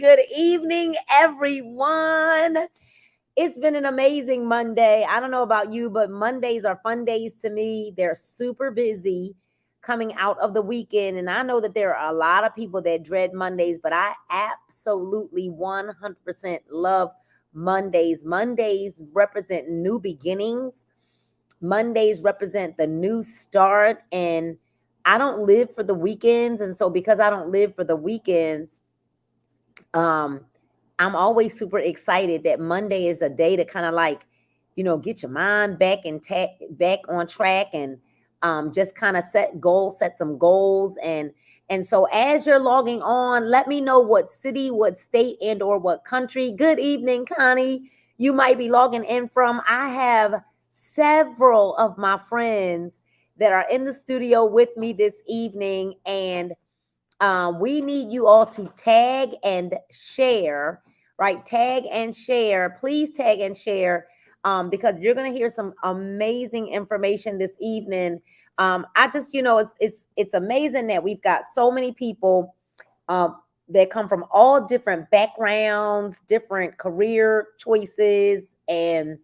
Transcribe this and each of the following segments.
good evening, everyone. It's been an amazing Monday. I don't know about you, but Mondays are fun days to me. They're super busy coming out of the weekend. And I know that there are a lot of people that dread Mondays, but I absolutely 100% love Mondays. Mondays represent new beginnings. Mondays represent the new start. And I don't live for the weekends. And so because I don't live for the weekends, I'm always super excited that Monday is a day to kind of like, get your mind back and back on track and just kind of set some goals. And so as you're logging on, let me know what city, what state, and or what country. Good evening, Connie. You might be logging in from. I have several of my friends that are in the studio with me this evening, and we need you all to tag and share, right? Tag and share. Please tag and share because you're going to hear some amazing information this evening. I just, it's amazing that we've got so many people that come from all different backgrounds, different career choices, and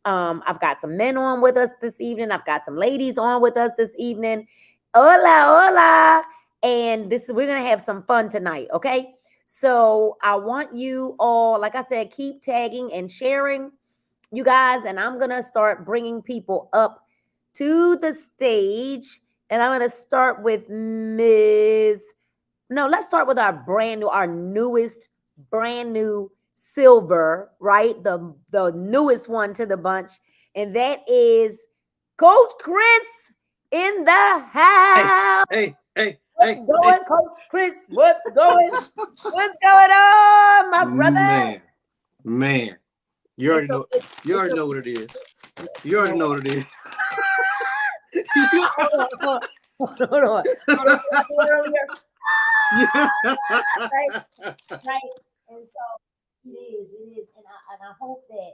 I've got some men on with us this evening. I've got some ladies on with us this evening. Hola, hola. And we're going to have some fun tonight, okay? So I want you all, like I said, keep tagging and sharing, you guys, and I'm going to start bringing people up to the stage, and I'm going to start with let's start with our newest, brand new silver, right? The newest one to the bunch, and that is Coach Chris in the house. Hey. What's going, Coach Chris? What's going on, my brother? Man. You already know what it is. You already know what it is. Hold on. Earlier. Right. And so it is. And I hope that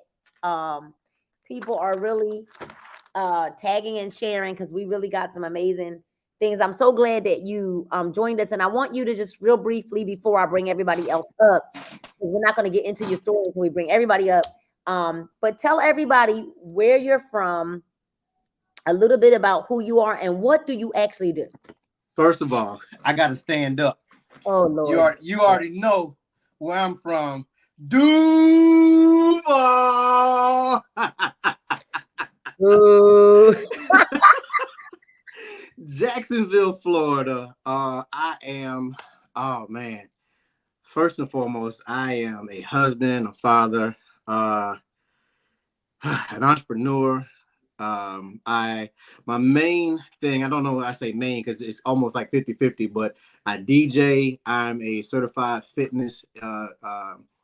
people are really tagging and sharing because we really got some amazing things. I'm so glad that you joined us, and I want you to just real briefly before I bring everybody else up, because we're not going to get into your story until we bring everybody up. But tell everybody where you're from, a little bit about who you are, and what do you actually do. First of all, I got to stand up. Oh Lord, you already know where I'm from. Duval. Jacksonville, Florida. I am, first and foremost, I am a husband, a father, an entrepreneur. My main thing, I don't know why I say main because it's almost like 50-50, but I DJ. I'm a certified fitness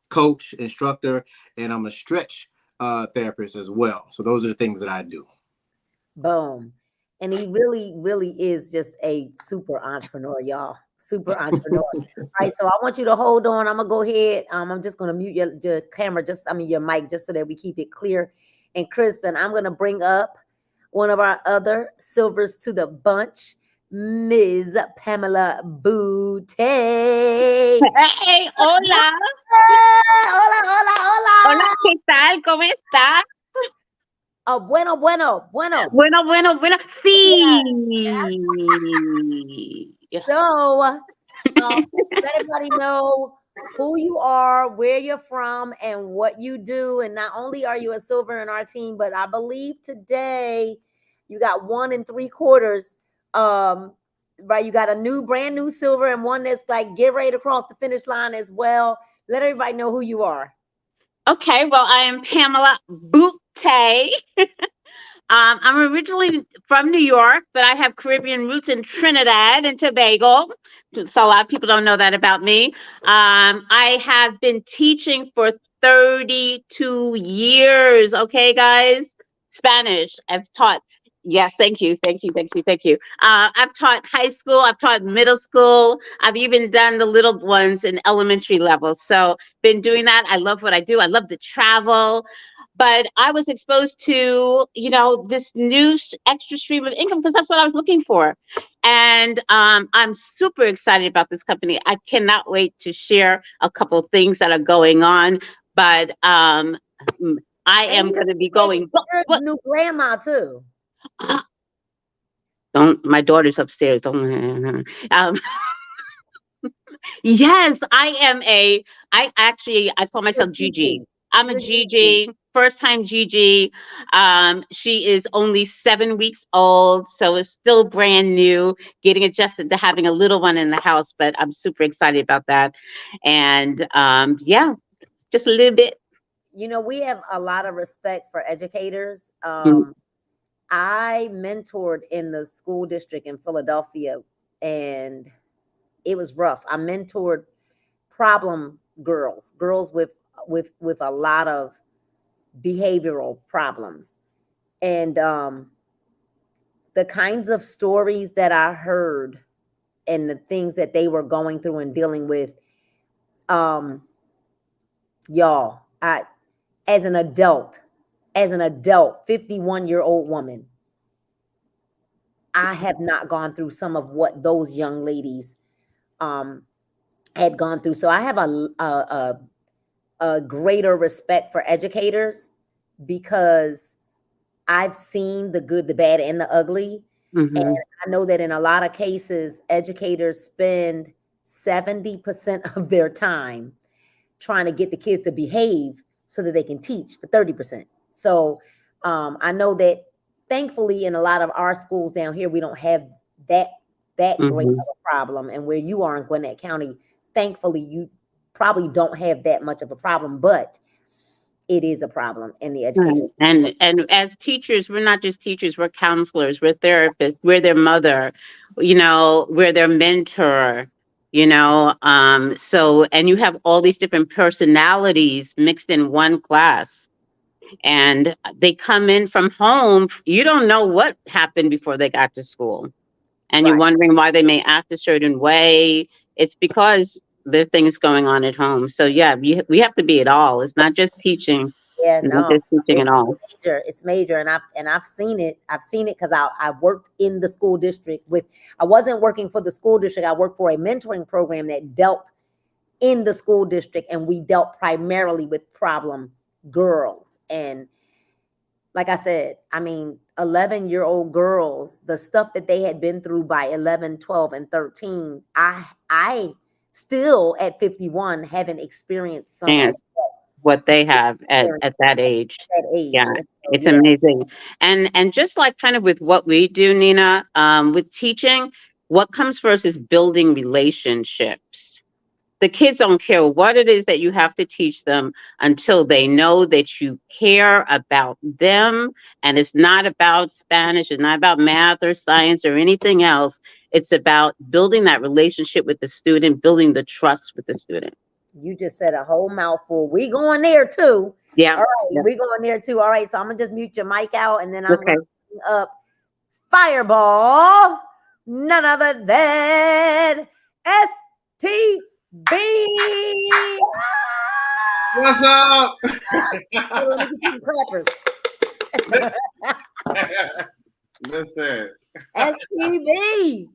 coach, instructor, and I'm a stretch therapist as well. So those are the things that I do. Boom. And he really, really is just a super entrepreneur, y'all. Super entrepreneur. All right. So I want you to hold on. I'm going to go ahead. I'm just going to mute your camera, your mic, just so that we keep it clear and crisp. And I'm going to bring up one of our other silvers to the bunch, Ms. Pamela Booty. Hey, hola. Hola. Hola, ¿qué tal? ¿Cómo estás? Bueno. Bueno. Sí. Yeah. So, let everybody know who you are, where you're from, and what you do. And not only are you a silver in our team, but I believe today you got 1 3/4. Right, you got a brand new silver and one that's like get ready to cross the finish line as well. Let everybody know who you are. Okay, well, I am Pamela Booty. I'm originally from New York, but I have Caribbean roots in Trinidad and Tobago. So a lot of people don't know that about me. I have been teaching for 32 years. Okay, guys, Spanish. I've taught. Yes, thank you. I've taught high school. I've taught middle school. I've even done the little ones in elementary level. So been doing that. I love what I do. I love to travel. but I was exposed to, this new extra stream of income because that's what I was looking for. And I'm super excited about this company. I cannot wait to share a couple of things that are going on. But I am going to be going. You're a new grandma too. Don't, my daughter's upstairs. Don't. Yes, I call myself Gigi. I'm a Gigi, first time Gigi. She is only 7 weeks old, so it's still brand new, getting adjusted to having a little one in the house, but I'm super excited about that. And yeah, just a little bit. We have a lot of respect for educators. Mm. I mentored in the school district in Philadelphia, and it was rough. I mentored problem girls with a lot of behavioral problems, and the kinds of stories that I heard and the things that they were going through and dealing with, y'all, as an adult 51-year-old woman, I have not gone through some of what those young ladies had gone through. So I have a greater respect for educators because I've seen the good, the bad, and the ugly. Mm-hmm. And I know that in a lot of cases, educators spend 70% of their time trying to get the kids to behave so that they can teach for 30%. So I know that thankfully in a lot of our schools down here, we don't have that great of a problem. And where you are in Gwinnett County, thankfully, you probably don't have that much of a problem, but it is a problem in the education. And as teachers, we're not just teachers, we're counselors, we're therapists, we're their mother, we're their mentor, so, and you have all these different personalities mixed in one class. And they come in from home. You don't know what happened before they got to school. And you're wondering why they may act a certain way. It's because there are things going on at home. So yeah, we have to be it all. It's not just teaching. Yeah, not no, just teaching at all. It's major, and I've seen it. I've seen it because I worked in the school district I wasn't working for the school district. I worked for a mentoring program that dealt in the school district, and we dealt primarily with problem girls. And like I said, 11-year-old girls, the stuff that they had been through by 11, 12, and 13, I still at 51 haven't experienced some of what they have at that age. Yeah, so, it's amazing. And just like kind of with what we do, Nina, with teaching, what comes first is building relationships. The kids don't care what it is that you have to teach them until they know that you care about them. And it's not about Spanish, it's not about math or science or anything else. It's about building that relationship with the student, building the trust with the student. You just said a whole mouthful. We going there too. Yeah. All right, we going there too. All right, so I'm gonna just mute your mic out, and then I'm gonna bring up Fireball, none other than STB. What's up? Listen, STB.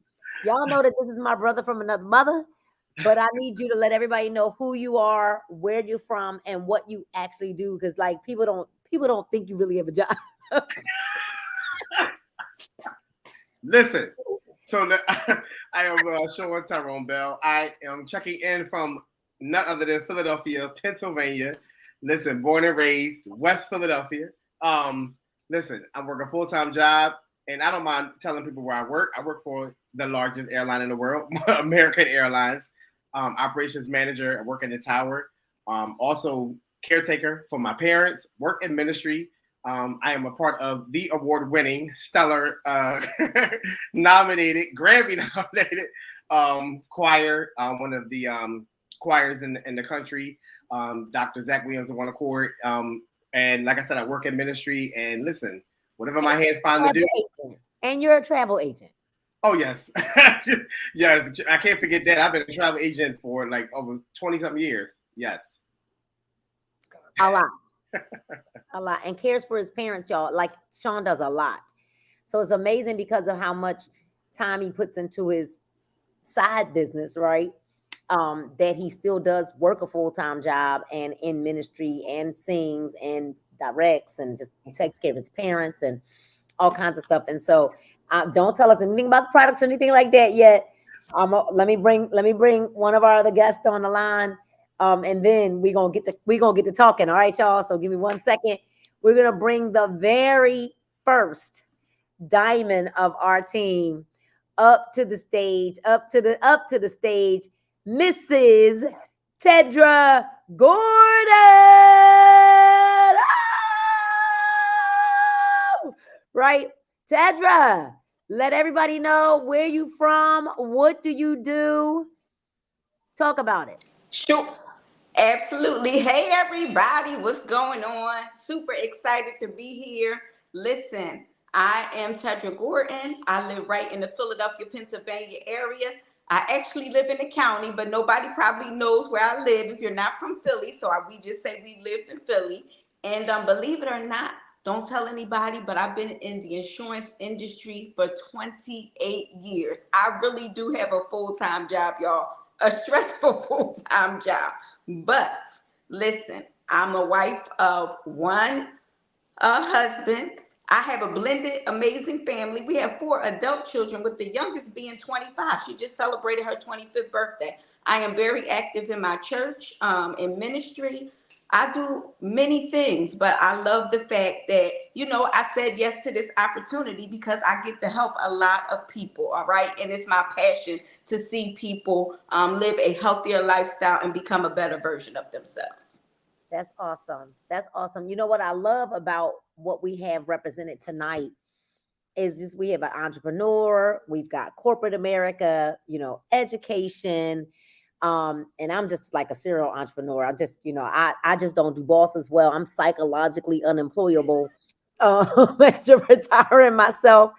Y'all know that this is my brother from another mother, but I need you to let everybody know who you are, where you're from, and what you actually do, because like people don't think you really have a job. Listen, so I am Sean Tyrone Bell. I am checking in from none other than Philadelphia, Pennsylvania. Listen, born and raised West Philadelphia. Listen, I work a full-time job, and I don't mind telling people where I work. I work for the largest airline in the world, American Airlines. Operations manager. I work in the tower. Also caretaker for my parents. Work in ministry. I am a part of the award-winning, stellar, nominated, Grammy-nominated choir. One of the choirs in the country. Dr. Zach Williams of One Accord. And like I said, I work in ministry. And listen, whatever my hands find to do. And you're a travel agent. Oh, yes. Yes, I can't forget that. I've been a travel agent for like over 20-something years. Yes. A lot. A lot, and cares for his parents, y'all. Like Sean does a lot. So it's amazing because of how much time he puts into his side business, right? That he still does work a full-time job and in ministry and sings and directs and just takes care of his parents and all kinds of stuff. And so don't tell us anything about the products or anything like that yet. Let me bring one of our other guests on the line. And then we're gonna get to talking. All right, y'all. So give me 1 second. We're gonna bring the very first diamond of our team up to the stage, up to the stage, Mrs. Tedra Gordon. Oh! Right, Tedra. Let everybody know where you from. What do you do? Talk about it. Sure. Absolutely. Hey, everybody. What's going on? Super excited to be here. Listen, I am Tedra Gordon. I live right in the Philadelphia, Pennsylvania area. I actually live in the county, but nobody probably knows where I live if you're not from Philly. So we just say we live in Philly. And believe it or not, don't tell anybody, but I've been in the insurance industry for 28 years. I really do have a full-time job, y'all. A stressful full-time job. But listen, I'm a wife of one husband. I have a blended, amazing family. We have 4 adult children, with the youngest being 25. She just celebrated her 25th birthday. I am very active in my church, in ministry. I do many things, but I love the fact that, I said yes to this opportunity because I get to help a lot of people, all right? And it's my passion to see people live a healthier lifestyle and become a better version of themselves. That's awesome. That's awesome. You know what I love about what we have represented tonight is just we have an entrepreneur, we've got corporate America, education. And I'm just like a serial entrepreneur. I just don't do bosses well. I'm psychologically unemployable after retiring myself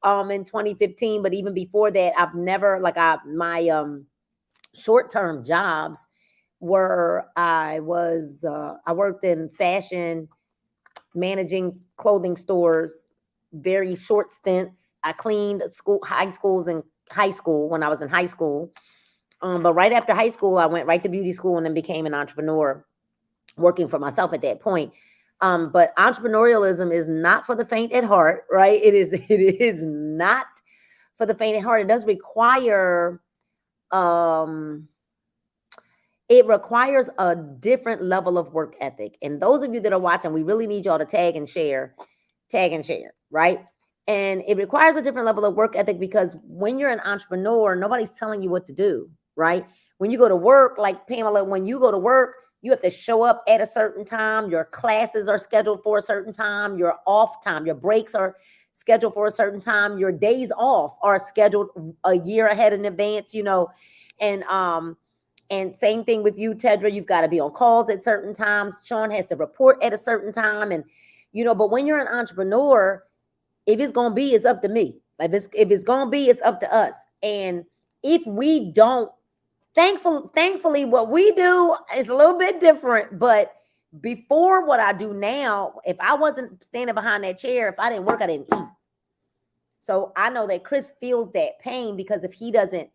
in 2015. But even before that, I've never my short-term jobs were I worked in fashion, managing clothing stores, very short stints. I cleaned high schools and high school when I was in high school. But right after high school, I went right to beauty school and then became an entrepreneur, working for myself at that point. But entrepreneurialism is not for the faint at heart, right? It is not for the faint at heart. It does require it requires a different level of work ethic. And those of you that are watching, we really need y'all to tag and share, right? And it requires a different level of work ethic because when you're an entrepreneur, nobody's telling you what to do, right? When you go to work, like Pamela, when you go to work, you have to show up at a certain time. Your classes are scheduled for a certain time. Your off time, your breaks are scheduled for a certain time. Your days off are scheduled a year ahead in advance, and same thing with you, Tedra. You've got to be on calls at certain times. Sean has to report at a certain time. And, but when you're an entrepreneur, if it's going to be, it's up to me. If it's going to be, it's up to us. And if we don't, thankfully, what we do is a little bit different. But before what I do now, if I wasn't standing behind that chair, if I didn't work, I didn't eat. So I know that Chris feels that pain because if he doesn't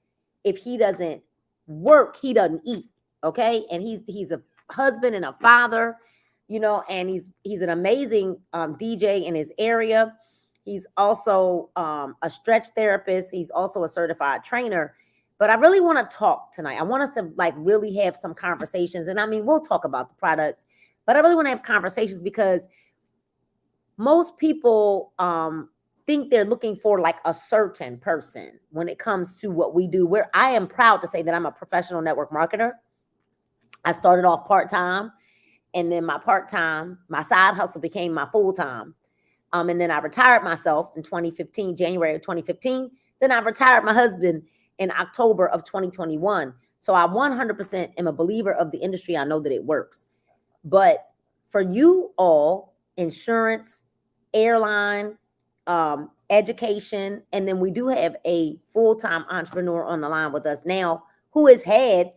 work, he doesn't eat. Okay. And he's a husband and a father, and he's an amazing DJ in his area. He's also a stretch therapist. He's also a certified trainer. But I really want to talk tonight. I want us to really have some conversations. And I mean, we'll talk about the products, but I really want to have conversations because most people think they're looking for a certain person when it comes to what we do. Where I am proud to say that I'm a professional network marketer. I started off part-time, and then my side hustle became my full-time. And then I retired myself in 2015, January of 2015. Then I retired my husband in October of 2021. So I 100% am a believer of the industry. I know that it works. But for you all, insurance, airline, education, and then we do have a full-time entrepreneur on the line with us now who he's had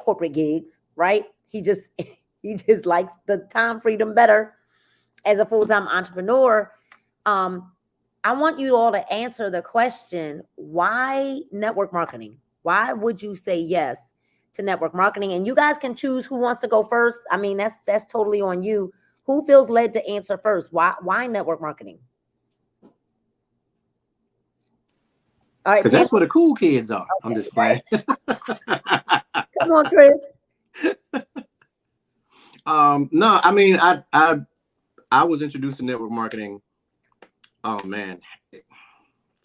corporate gigs, right? He just He just likes the time freedom better as a full-time entrepreneur. I want you all to answer the question, why network marketing? Why would you say yes to network marketing? And you guys can choose who wants to go first. I mean, that's totally on you. Who feels led to answer first? Why network marketing? All right, Because that's where the cool kids are. Okay, I'm just playing. Come on, Chris. No, I mean, I was introduced to network marketing, oh man,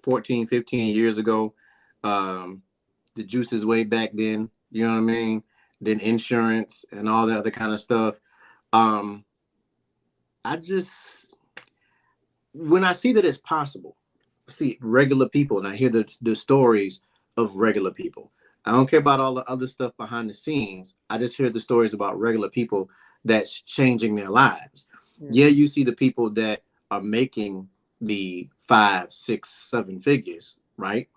14, 15 years ago. The juices way back then, you know what I mean? Then insurance and all that other kind of stuff. When I see that it's possible, I see regular people and I hear the stories of regular people. I don't care about all the other stuff behind the scenes. I just hear the stories about regular people that's changing their lives. Yeah, you see the people that are making the 5, 6, 7 figures, right?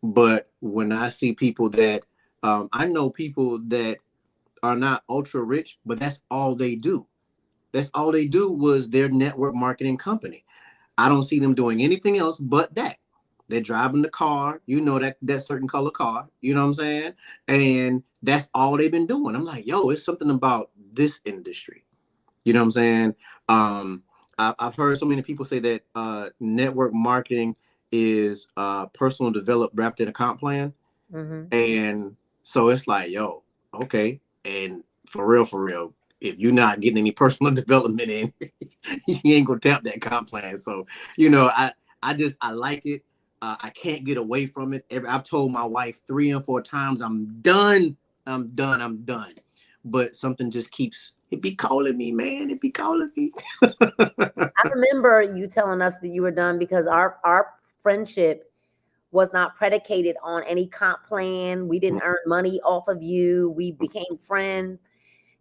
But when I see people that, I know people that are not ultra rich, but that's all they do. That's all they do was their network marketing company. I don't see them doing anything else but that. They're driving the car, you know, that certain color car, you know what I'm saying? And that's all they've been doing. I'm like, yo, it's something about this industry. You know what I'm saying? I've heard so many people say that network marketing is personal development wrapped in a comp plan. Mm-hmm. And so it's like, yo, okay. And for real, if you're not getting any personal development in, you ain't gonna tap that comp plan. So, you know, I like it. I can't get away from it. I've told my wife 3 or 4 times, I'm done. But something just keeps, it be calling me, man. It be calling me. I remember you telling us that you were done because our friendship was not predicated on any comp plan. We didn't earn money off of you. We became friends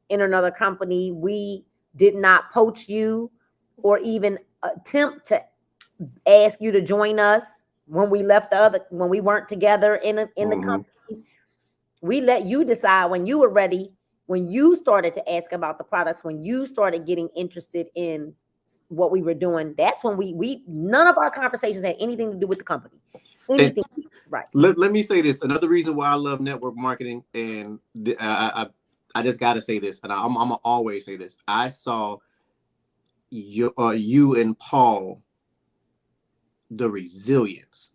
in another company. We did not poach you or even attempt to ask you to join us when we left when we weren't together in the companies. We let you decide when you were ready, when you started to ask about the products, when you started getting interested in what we were doing. That's when we none of our conversations had anything to do with the company. Anything, right. Let me say this. Another reason why I love network marketing, and I just got to say this, and I'm gonna always say this. I saw you and Paul, the resilience.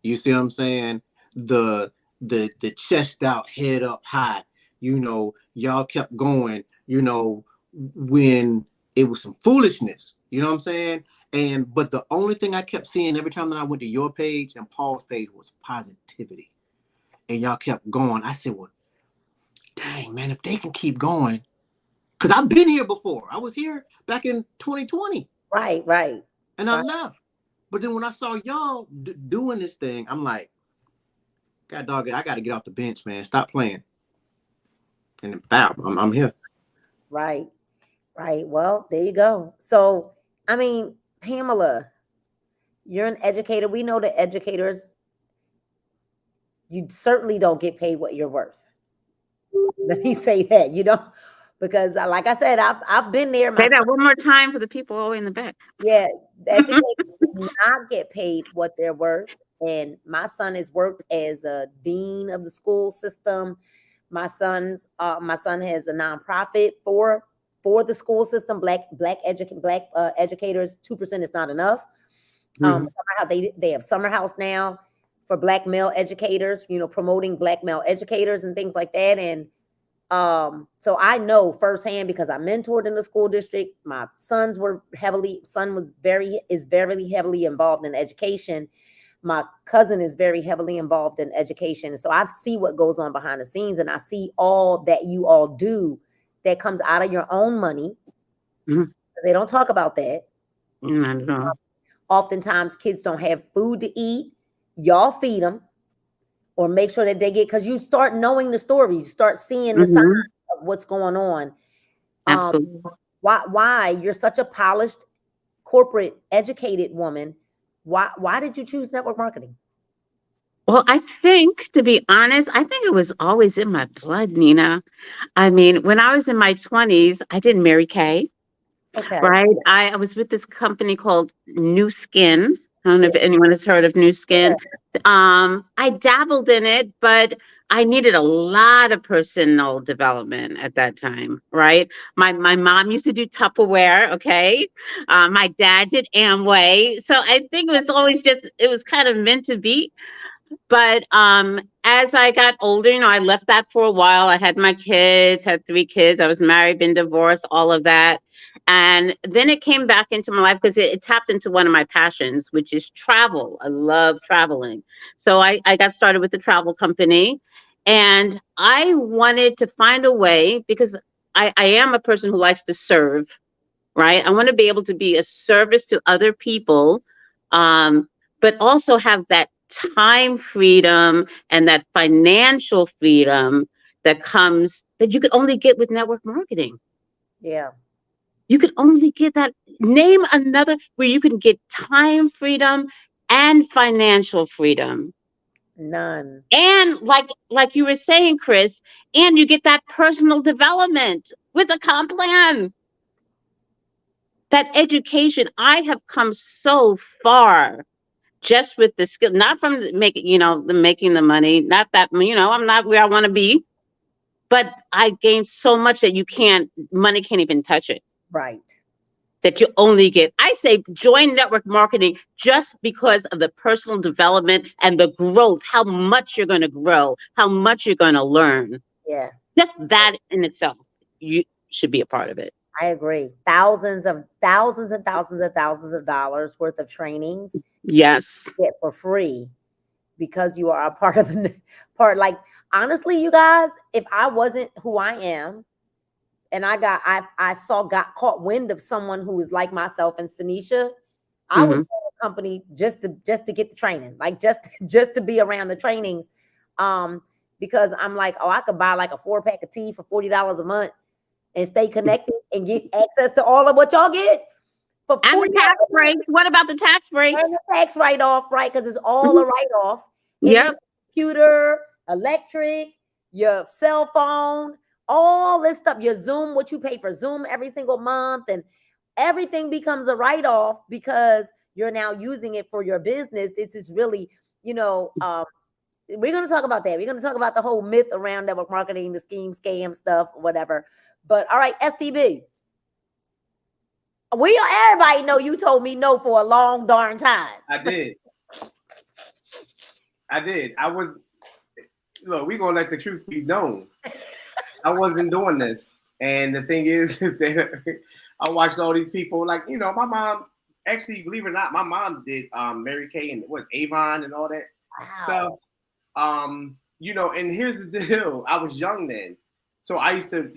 You see what I'm saying? The chest out, head up high. You know, y'all kept going. You know, when it was some foolishness. You know what I'm saying? But the only thing I kept seeing every time that I went to your page and Paul's page was positivity. And y'all kept going. I said, well, dang, man, if they can keep going. Because I've been here before. I was here back in 2020. Right. And I left. But then when I saw y'all doing this thing, I'm like, God dog, I got to get off the bench, man. Stop playing. And bam, I'm here. Right. Well, there you go. So, I mean, Pamela, you're an educator. We know that educators, you certainly don't get paid what you're worth. Let me say that, you know, because like I said, I've been there. Say that one more time for the people all the way in the back. Yeah, educators do not get paid what they're worth. And my son has worked as a dean of the school system. My son has a nonprofit for the school system. Black educators. 2% is not enough. They have summer house now for Black male educators. You know, promoting Black male educators and things like that. And so I know firsthand because I mentored in the school district. My sons is very heavily involved in education. My cousin is very heavily involved in education. So I see what goes on behind the scenes, and I see all that you all do that comes out of your own money. Mm-hmm. They don't talk about that. Not at all. Oftentimes kids don't have food to eat. Y'all feed them or make sure that they get, because you start knowing the stories, you start seeing the signs of what's going on. Absolutely. Why you're such a polished, corporate, educated woman. Why did you choose network marketing? Well, I think, to be honest, I think it was always in my blood, Nina. I mean, when I was in my 20s, I did Mary Kay, Okay. right? I was with this company called New Skin. I don't know Yeah. if anyone has heard of New Yeah. Skin. I dabbled in it, but I needed a lot of personal development at that time, right? My mom used to do Tupperware, okay? My dad did Amway. So I think it was always just, it was kind of meant to be. But as I got older, I left that for a while. I had my kids, had 3 kids. I was married, been divorced, all of that. And then it came back into my life because it tapped into one of my passions, which is travel. I love traveling. So I got started with the travel company. And I wanted to find a way because I am a person who likes to serve, right? I want to be able to be a service to other people, but also have that time freedom and that financial freedom that you could only get with network marketing. Yeah. You could only get that. Name another where you can get time freedom and financial freedom. None. And like you were saying, Chris, and you get that personal development with a comp plan. That education, I have come so far just with the skill, not from making, the making the money, not that, I'm not where I want to be, but I gained so much that money can't even touch it. Right. That you only get, I say join network marketing just because of the personal development and the growth, how much you're going to grow, how much you're going to learn. Yeah. Just that in itself, you should be a part of it. I agree. Thousands and thousands of dollars worth of trainings Yes. get for free because you are a part of the part. Like, honestly, you guys, if I wasn't who I am and I got caught wind of someone who was like myself and Stanisha, I would Mhm. go to a company just to get the training, like just to be around the trainings. Because I'm like, oh, I could buy like a 4-pack of tea for $40 a month and stay connected and get access to all of what y'all get for And $40. the tax breaks. What about the tax breaks? And the tax write-off, right? Because it's all a Mhm. write-off. And then Yep. computer, electric, your cell phone, all this stuff, your Zoom, what you pay for Zoom every single month, and everything becomes a write-off because you're now using it for your business. It's just really, we're going to talk about that. We're going to talk about the whole myth around network marketing, the scheme, scam stuff, whatever. But all right, STB. Everybody know you told me no for a long darn time. I did. I would look. We gonna let the truth be known. I wasn't doing this, and the thing is that I watched all these people. Like my mom. Actually, believe it or not, my mom did Mary Kay and Avon and all that stuff. And here's the deal. I was young then, so I used to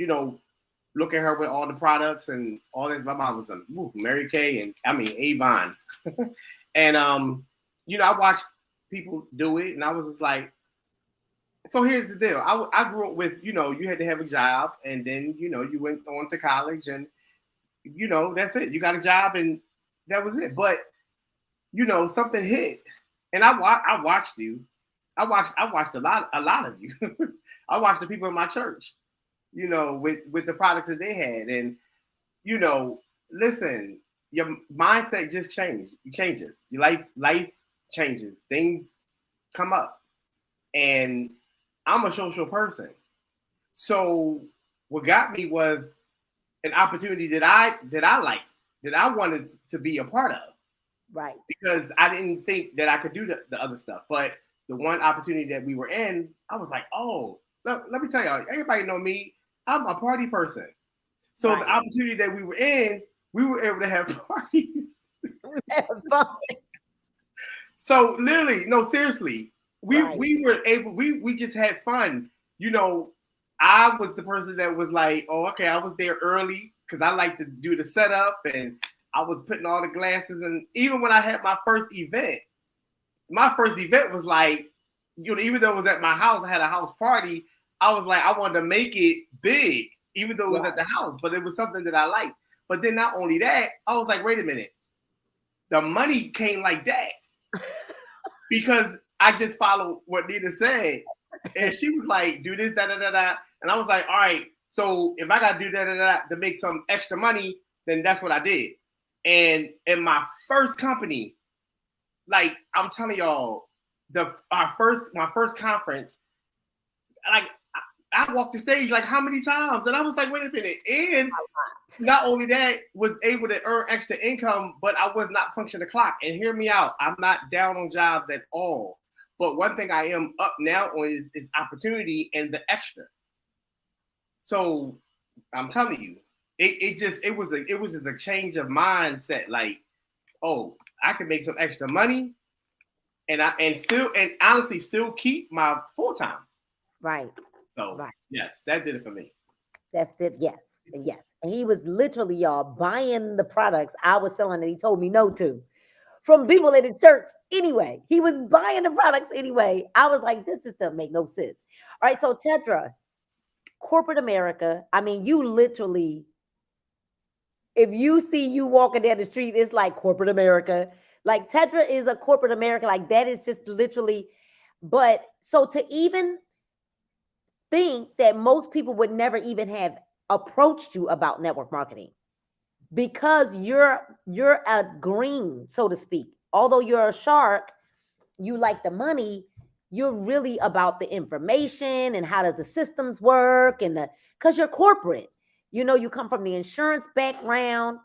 look at her with all the products and all that. My mom was Mary Kay and Avon. And I watched people do it, and I was just like, so here's the deal. I grew up with, you had to have a job, and then you went on to college, and that's it. You got a job, and that was it. But something hit, and I watched you. I watched a lot of you. I watched the people in my church, with the products that they had, and listen, your mindset just changes. Your life changes. Things come up, and I'm a social person. So what got me was an opportunity that I liked, that I wanted to be a part of. Right. Because I didn't think that I could do the other stuff. But the one opportunity that we were in, I was like, oh, let me tell y'all, everybody know me. I'm a party person. So Right. the opportunity that we were in, we were able to have parties. So literally, no, seriously, we were able, we just had fun. I was the person that was like, oh, okay, I was there early because I like to do the setup, and I was putting all the glasses. And even when I had my first event was like, even though it was at my house, I had a house party. I was like, I wanted to make it big, even though it was at the house, but it was something that I liked. But then not only that, I was like, wait a minute, the money came like that. Because I just followed what Nita said. And she was like, do this, da, da, da, da. And I was like, all right, so if I got to do da, da, da, to make some extra money, then that's what I did. And in my first company, like I'm telling y'all, my first conference, like I walked the stage like how many times? And I was like, wait a minute. And not only that, was able to earn extra income, but I was not punching the clock. And hear me out, I'm not down on jobs at all. But one thing I am up now on is opportunity and the extra. So I'm telling you, it was just a change of mindset. Like, oh, I can make some extra money, and honestly still keep my full time. Right. So right. Yes, that did it for me. That's it. Yes. Yes. And he was literally, y'all, buying the products I was selling that he told me no to from people in his church. Anyway, he was buying the products anyway. I was like, this just doesn't make no sense. All right. So Tedra, corporate America, I mean, you literally, if you see you walking down the street, it's like corporate America. Like Tedra is a corporate America. Like that is just literally, but so to even think that most people would never even have approached you about network marketing because you're a green, so to speak. Although you're a shark, you like the money, you're really about the information and how does the systems work and because you're corporate. You come from the insurance background.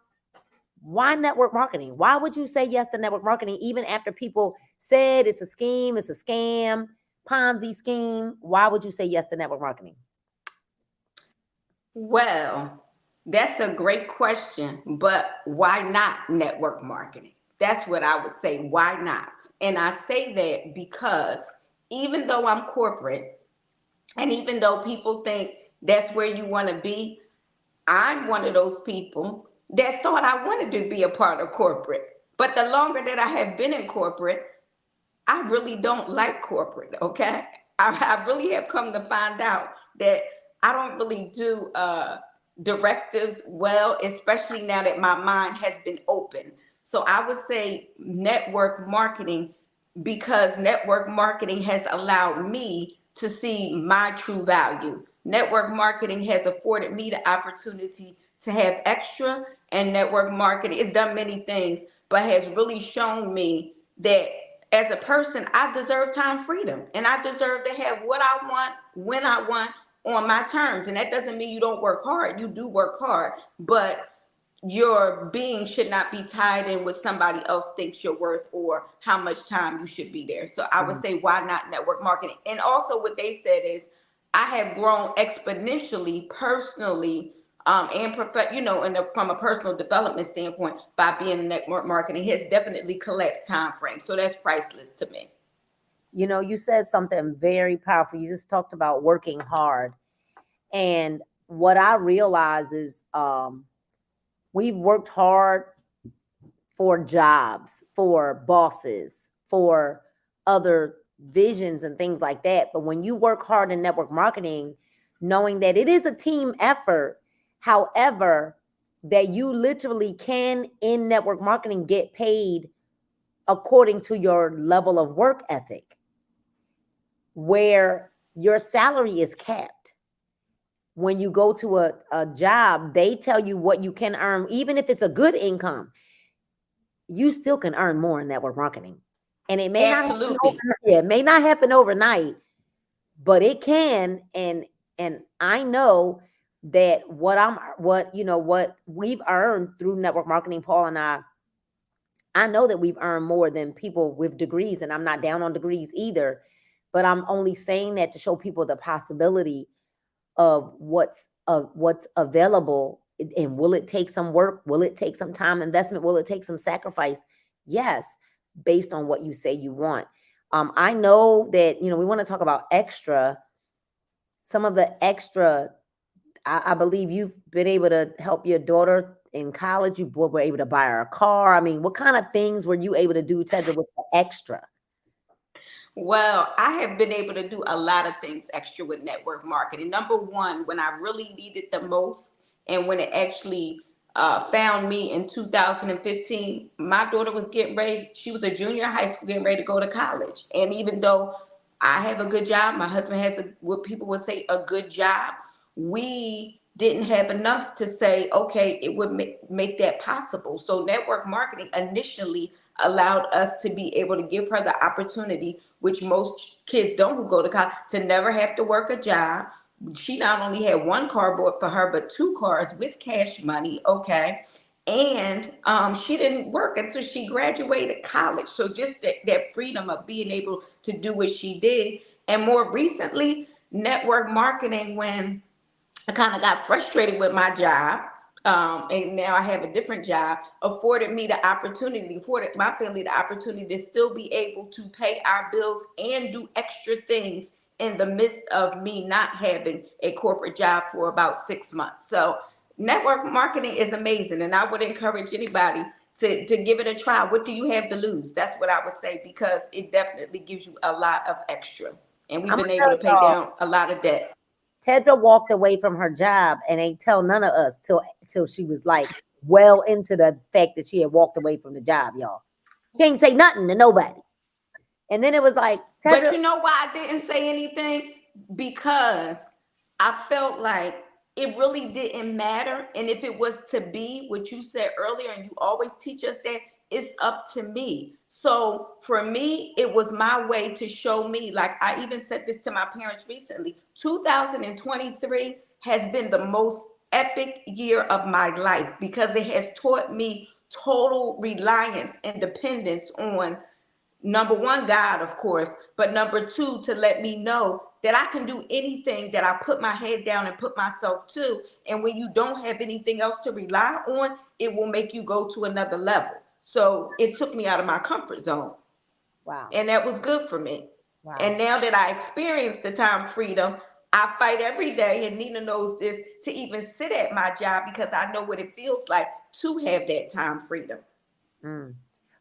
Why network marketing? Why would you say yes to network marketing even after people said it's a scheme, it's a scam, Ponzi scheme? Why would you say yes to network marketing? Well, that's a great question, but why not network marketing? That's what I would say. Why not? And I say that because even though I'm corporate and even though people think that's where you want to be, I'm one of those people that thought I wanted to be a part of corporate. But the longer that I have been in corporate, I really don't like corporate, okay? I really have come to find out that I don't really do directives well, especially now that my mind has been open. So I would say network marketing, because network marketing has allowed me to see my true value. Network marketing has afforded me the opportunity to have extra, and network marketing has done many things, but has really shown me that as a person, I deserve time freedom and I deserve to have what I want, when I want, on my terms. And that doesn't mean you don't work hard. You do work hard, but your being should not be tied in with somebody else thinks you're worth or how much time you should be there. So I would say, why not network marketing? And also what they said is I have grown exponentially personally and from a personal development standpoint by being in network marketing. It has definitely collapsed time frame. So that's priceless to me. You said something very powerful. You just talked about working hard. And what I realize is we've worked hard for jobs, for bosses, for other visions and things like that. But when you work hard in network marketing, knowing that it is a team effort, however, that you literally can in network marketing get paid according to your level of work ethic, where your salary is capped. When you go to a job, they tell you what you can earn, even if it's a good income. You still can earn more in network marketing. And it may not happen overnight. It may not happen overnight, but it can. And I know that what we've earned through network marketing, Paul and I know that we've earned more than people with degrees, and I'm not down on degrees either, but I'm only saying that to show people the possibility of what's available. And will it take some work? Will it take some time investment? Will it take some sacrifice? Yes, based on what you say you want. I know that, we want to talk about extra. Some of the extra, I believe you've been able to help your daughter in college. You were able to buy her a car. I mean, what kind of things were you able to do, Tedra, with the extra? Well, I have been able to do a lot of things extra with network marketing. Number one, when I really needed the most and when it actually found me in 2015. My daughter was getting ready. She was a junior in high school, getting ready to go to college. And even though I have a good job, my husband has what people would say a good job, we didn't have enough to say, okay, it would make that possible. So network marketing initially allowed us to be able to give her the opportunity, which most kids don't who go to college, to never have to work a job. She not only had one car bought for her, but 2 cars with cash money. Okay. And she didn't work until she graduated college. So just that freedom of being able to do what she did. And more recently, network marketing, when I kind of got frustrated with my job, and now I have a different job, afforded my family the opportunity to still be able to pay our bills and do extra things in the midst of me not having a corporate job for about 6 months. So network marketing is amazing, and I would encourage anybody to give it a try. What do you have to lose? That's what I would say, because it definitely gives you a lot of extra. And we've been able to pay down a lot of debt. Tedra walked away from her job and ain't tell none of us till she was like well into the fact that she had walked away from the job, y'all. She ain't say nothing to nobody. And then it was like, Tedra, but you know why I didn't say anything? Because I felt like it really didn't matter. And if it was to be what you said earlier, and you always teach us that, it's up to me. So for me, it was my way to show me, like I even said this to my parents recently, 2023 has been the most epic year of my life, because it has taught me total reliance and dependence on, number one, God, of course, but number two, to let me know that I can do anything that I put my head down and put myself to. And when you don't have anything else to rely on, it will make you go to another level. So it took me out of my comfort zone. wow. And that was good for me. Wow. And now that I experienced the time freedom, I fight every day, and Nina knows this, to even sit at my job, because I know what it feels like to have that time freedom.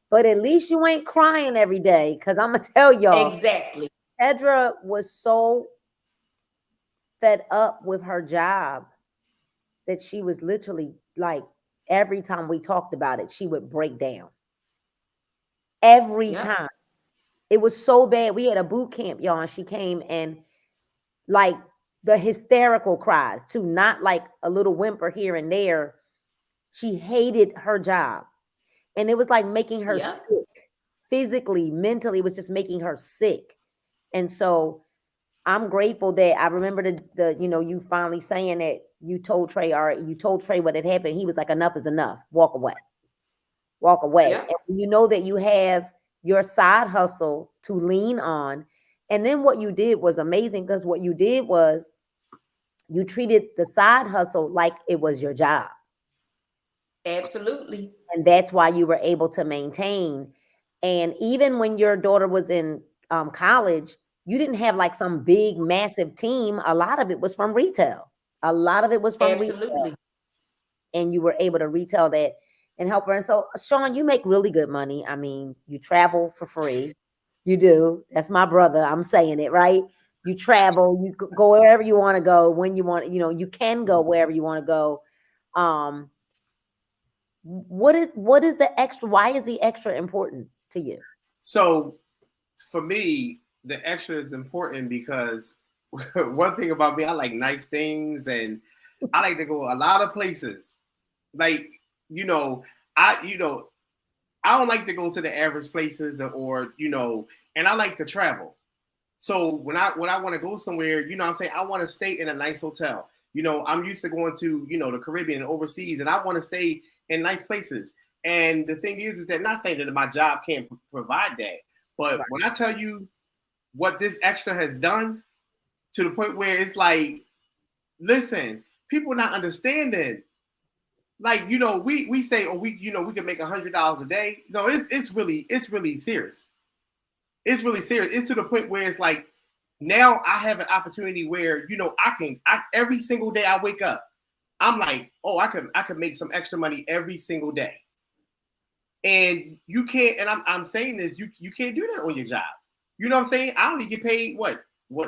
But at least you ain't crying every day, because I'm going to tell y'all. Exactly. Tedra was so fed up with her job that she was literally like, every time we talked about it, she would break down. Every time. It was so bad. We had a boot camp, y'all, and she came, and like the hysterical cries too, not like a little whimper here and there. She hated her job. And it was like making her sick. Physically, mentally, it was just making her sick. And so I'm grateful that I remember the you finally saying that you told Trey what had happened. He was like, enough is enough. Walk away. Walk away. Yeah. And you know that you have your side hustle to lean on. And then what you did was amazing, because what you did was you treated the side hustle like it was your job. Absolutely. And that's why you were able to maintain. And even when your daughter was in college, you didn't have like some big, massive team. A lot of it was from retail. Retail. And you were able to retail that and help her. And so, Sean, you make really good money. I mean, you travel for free. You do. That's my brother. I'm saying it, right? You travel, you go wherever you want to go, when you want, you can go wherever you want to go. What is the extra? Why is the extra important to you? So for me, the extra is important because one thing about me, I like nice things, and I like to go a lot of places. Like, I don't like to go to the average places or and I like to travel. So when I want to go somewhere, I'm saying, I want to stay in a nice hotel. I'm used to going to, the Caribbean and overseas, and I want to stay in nice places. And the thing is that, not saying that my job can't provide that, but when I tell you what this extra has done, to the point where it's like, listen, people not understanding. Like, we say, we can make $100 a day. No, it's really serious. It's really serious. It's to the point where it's like, now I have an opportunity where, I every single day I wake up, I'm like, oh, I could make some extra money every single day. And you can't, and I'm saying this, you can't do that on your job. You know what I'm saying? I only get paid what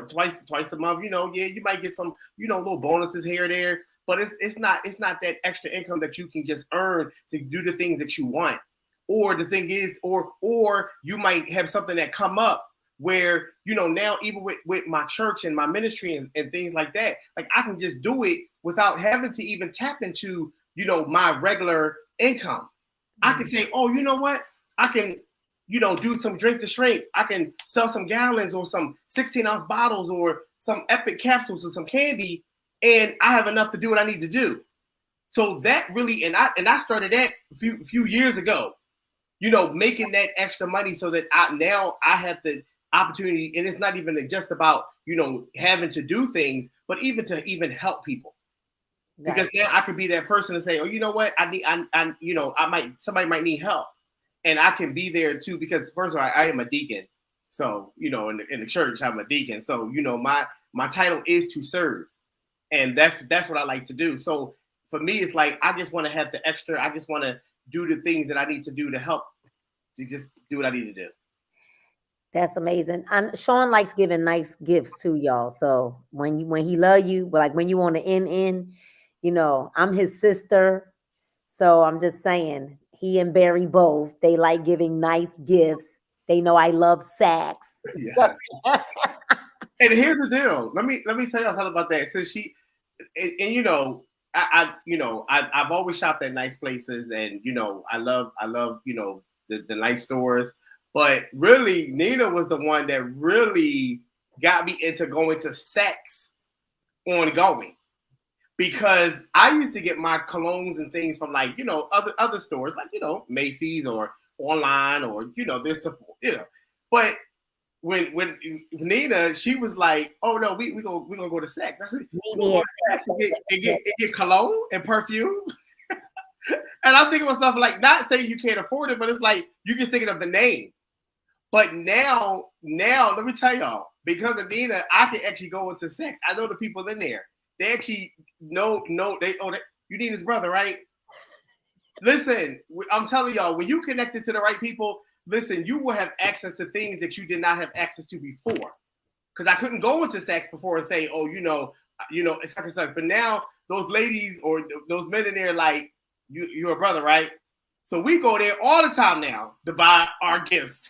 twice a month, you might get some, little bonuses here or there. but it's not that extra income that you can just earn to do the things that you want. Or the thing is, or you might have something that come up where, you know, now even with my church and my ministry and things like that, like I can just do it without having to even tap into, you know, my regular income. I can say, oh, you know what? I can, you know, do some drink to shrink. I can sell some gallons or some 16-ounce bottles or some epic capsules or some candy, and I have enough to do what I need to do. So that really, and I started that a few years ago, you know, making that extra money so that now I have the opportunity, and it's not even just about, you know, having to do things, but even to help people. Right. Because now I could be that person to say, oh, you know what, you know, somebody might need help, and I can be there too. Because first of all, I am a deacon, so you know, in the church, I'm a deacon. So you know, my title is to serve, and that's what I like to do. So for me, it's like I just want to have the extra. I just want to do the things that I need to do to help, to just do what I need to do. That's amazing. And Sean likes giving nice gifts too, y'all. So when he love you, like when you want to end, you know, I'm his sister. So I'm just saying, he and Barry both, they like giving nice gifts. They know I love sex. Yeah. So. And here's the deal. Let me tell y'all something about that. So and you know, I've always shopped at nice places, and you know, I love you know, the nice stores. But really, Nina was the one that really got me into going to sex ongoing, because I used to get my colognes and things from, like, you know, other stores, like, you know, Macy's or online, or, you know, there's some, you know. But when Nina, she was like, oh no, we gonna go to sex. I said, go to sex and get cologne and perfume. And I'm thinking to myself, like, not saying you can't afford it, but it's like you just thinking of the name. But now, let me tell y'all, because of Nina, I can actually go into sex. I know the people in there. They actually know you Nina's brother, right? Listen, I'm telling y'all, when you connected to the right people, listen, you will have access to things that you did not have access to before. Because I couldn't go into sex before and say, oh, you know, it's such. But now those ladies or those men in there, like, you're a brother, right? So we go there all the time now to buy our gifts.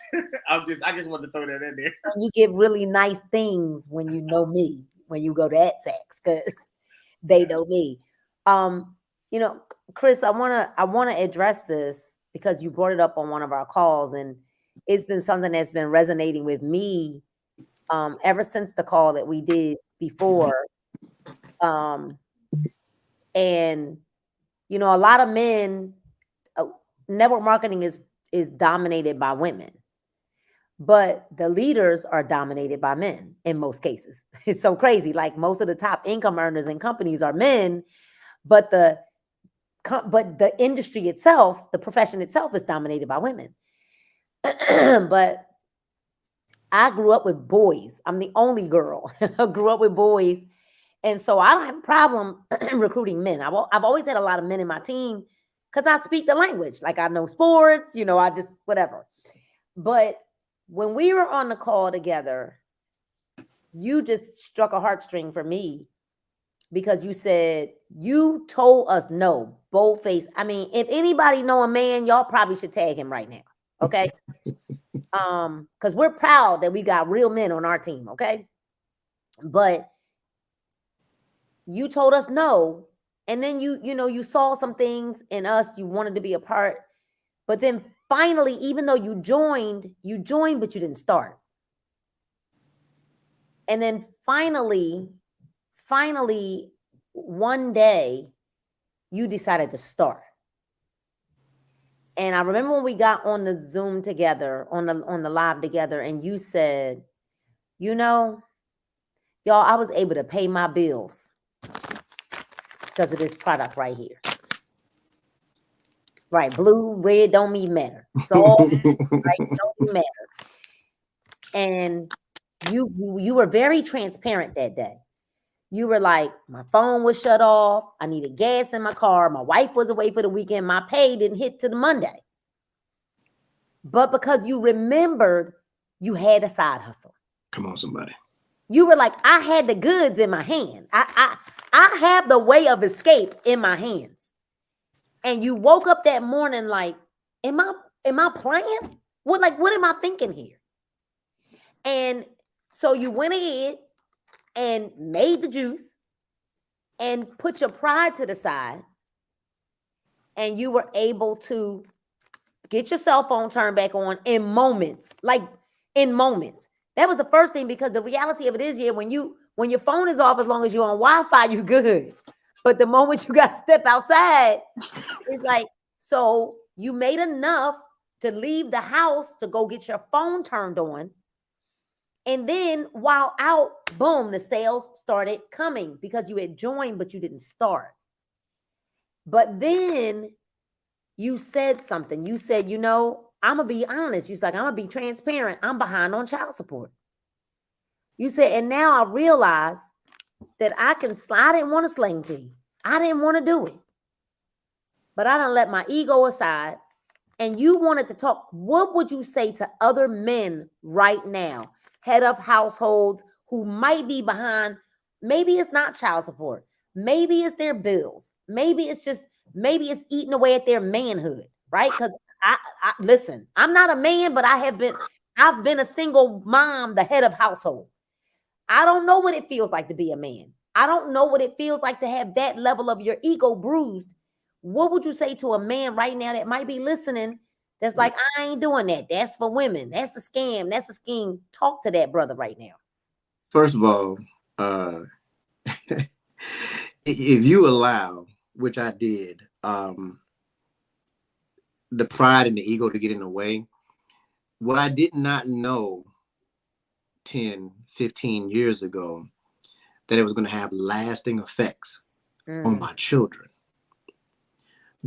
I just wanted to throw that in there. And you get really nice things when you know me, when you go to that sex, because they know me. You know, Chris, I wanna address this because you brought it up on one of our calls, and it's been something that's been resonating with me ever since the call that we did before. And you know, a lot of men, network marketing is dominated by women, but the leaders are dominated by men in most cases. It's so crazy. Like, most of the top income earners in companies are men, but the industry itself, the profession itself, is dominated by women. But I grew up with boys. I'm the only girl. I grew up with boys. And so I don't have a problem recruiting men. I've always had a lot of men in my team because I speak the language. Like, I know sports, you know, I just, whatever. But when we were on the call together, you just struck a heartstring for me, because you said, you told us no, boldface. I mean, if anybody know a man, y'all probably should tag him right now. Okay. Because we're proud that we got real men on our team. Okay. But you told us no, and then you saw some things in us, you wanted to be a part, but then finally, even though you joined, but you didn't start. And then finally, one day, you decided to start. And I remember when we got on the Zoom together, on the live together, and you said, you know, y'all, I was able to pay my bills because of this product right here. Right, blue, red don't even matter. So right, don't even matter. And you were very transparent that day. You were like, my phone was shut off. I needed gas in my car. My wife was away for the weekend. My pay didn't hit till the Monday. But because you remembered, you had a side hustle. Come on, somebody. You were like, I had the goods in my hand. I have the way of escape in my hands. And you woke up that morning like, am I playing? What am I thinking here? And so you went ahead and made the juice and put your pride to the side, and you were able to get your cell phone turned back on in moments. That was the first thing, because the reality of it is, when your phone is off, as long as you're on Wi-Fi, you're good. But the moment you got to step outside, it's like, so you made enough to leave the house to go get your phone turned on. And then while out, boom, the sales started coming because you had joined, but you didn't start. But then you said something. You said, I'm going to be honest. You said, I'm going to be transparent. I'm behind on child support. You said, and now I realize that I didn't want to sling to you. I didn't want to do it. But I done let my ego aside, and you wanted to talk. What would you say to other men right now, head of households, who might be behind? Maybe it's not child support. Maybe it's their bills. Maybe it's eating away at their manhood, right? Because I listen, I'm not a man, but I've been a single mom, the head of household. I don't know what it feels like to be a man. I don't know what it feels like to have that level of your ego bruised. What would you say to a man right now that might be listening that's like, I ain't doing that. That's for women. That's a scam. That's a scheme. Talk to that brother right now. First of all, if you allow, which I did, the pride and the ego to get in the way, what I did not know 10, 15 years ago, that it was going to have lasting effects on my children.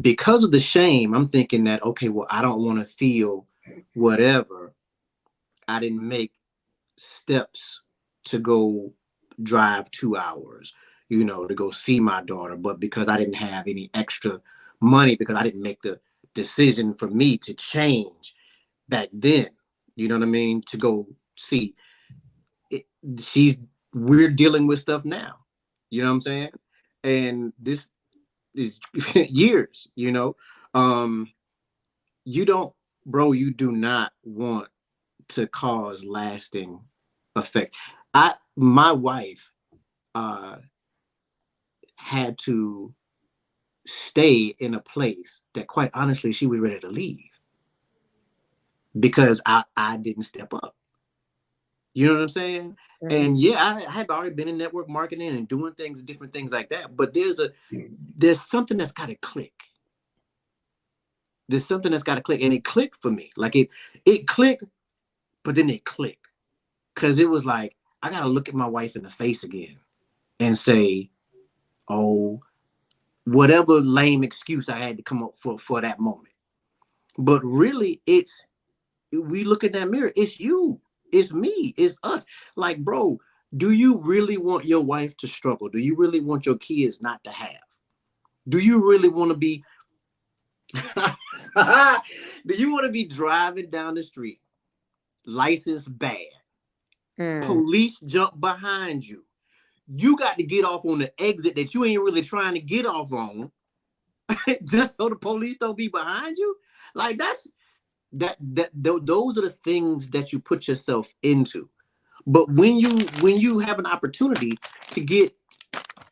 Because of the shame, I'm thinking that, okay, well, I don't want to feel whatever. I didn't make steps to go drive 2 hours, to go see my daughter. But because I didn't have any extra money, because I didn't make the decision for me to change back then, you know what I mean? To go see it, we're dealing with stuff now, you know what I'm saying? And this is years, you do not want to cause lasting effect. My wife had to stay in a place that, quite honestly, she was ready to leave because I didn't step up. You know what I'm saying? Mm-hmm. And yeah, I had already been in network marketing and doing things, different things like that. But there's something that's got to click. There's something that's got to click, and it clicked for me. Like it clicked, but then it clicked because it was like, I got to look at my wife in the face again and say, oh, whatever lame excuse I had to come up for that moment. But really, we look in that mirror, it's you, it's me, it's us. Like, bro, do you really want your wife to struggle? Do you really want your kids not to have? Do you really want to be driving down the street, license bad, police jump behind you? You got to get off on the exit that you ain't really trying to get off on just so the police don't be behind you. Like those are the things that you put yourself into. But when you have an opportunity to get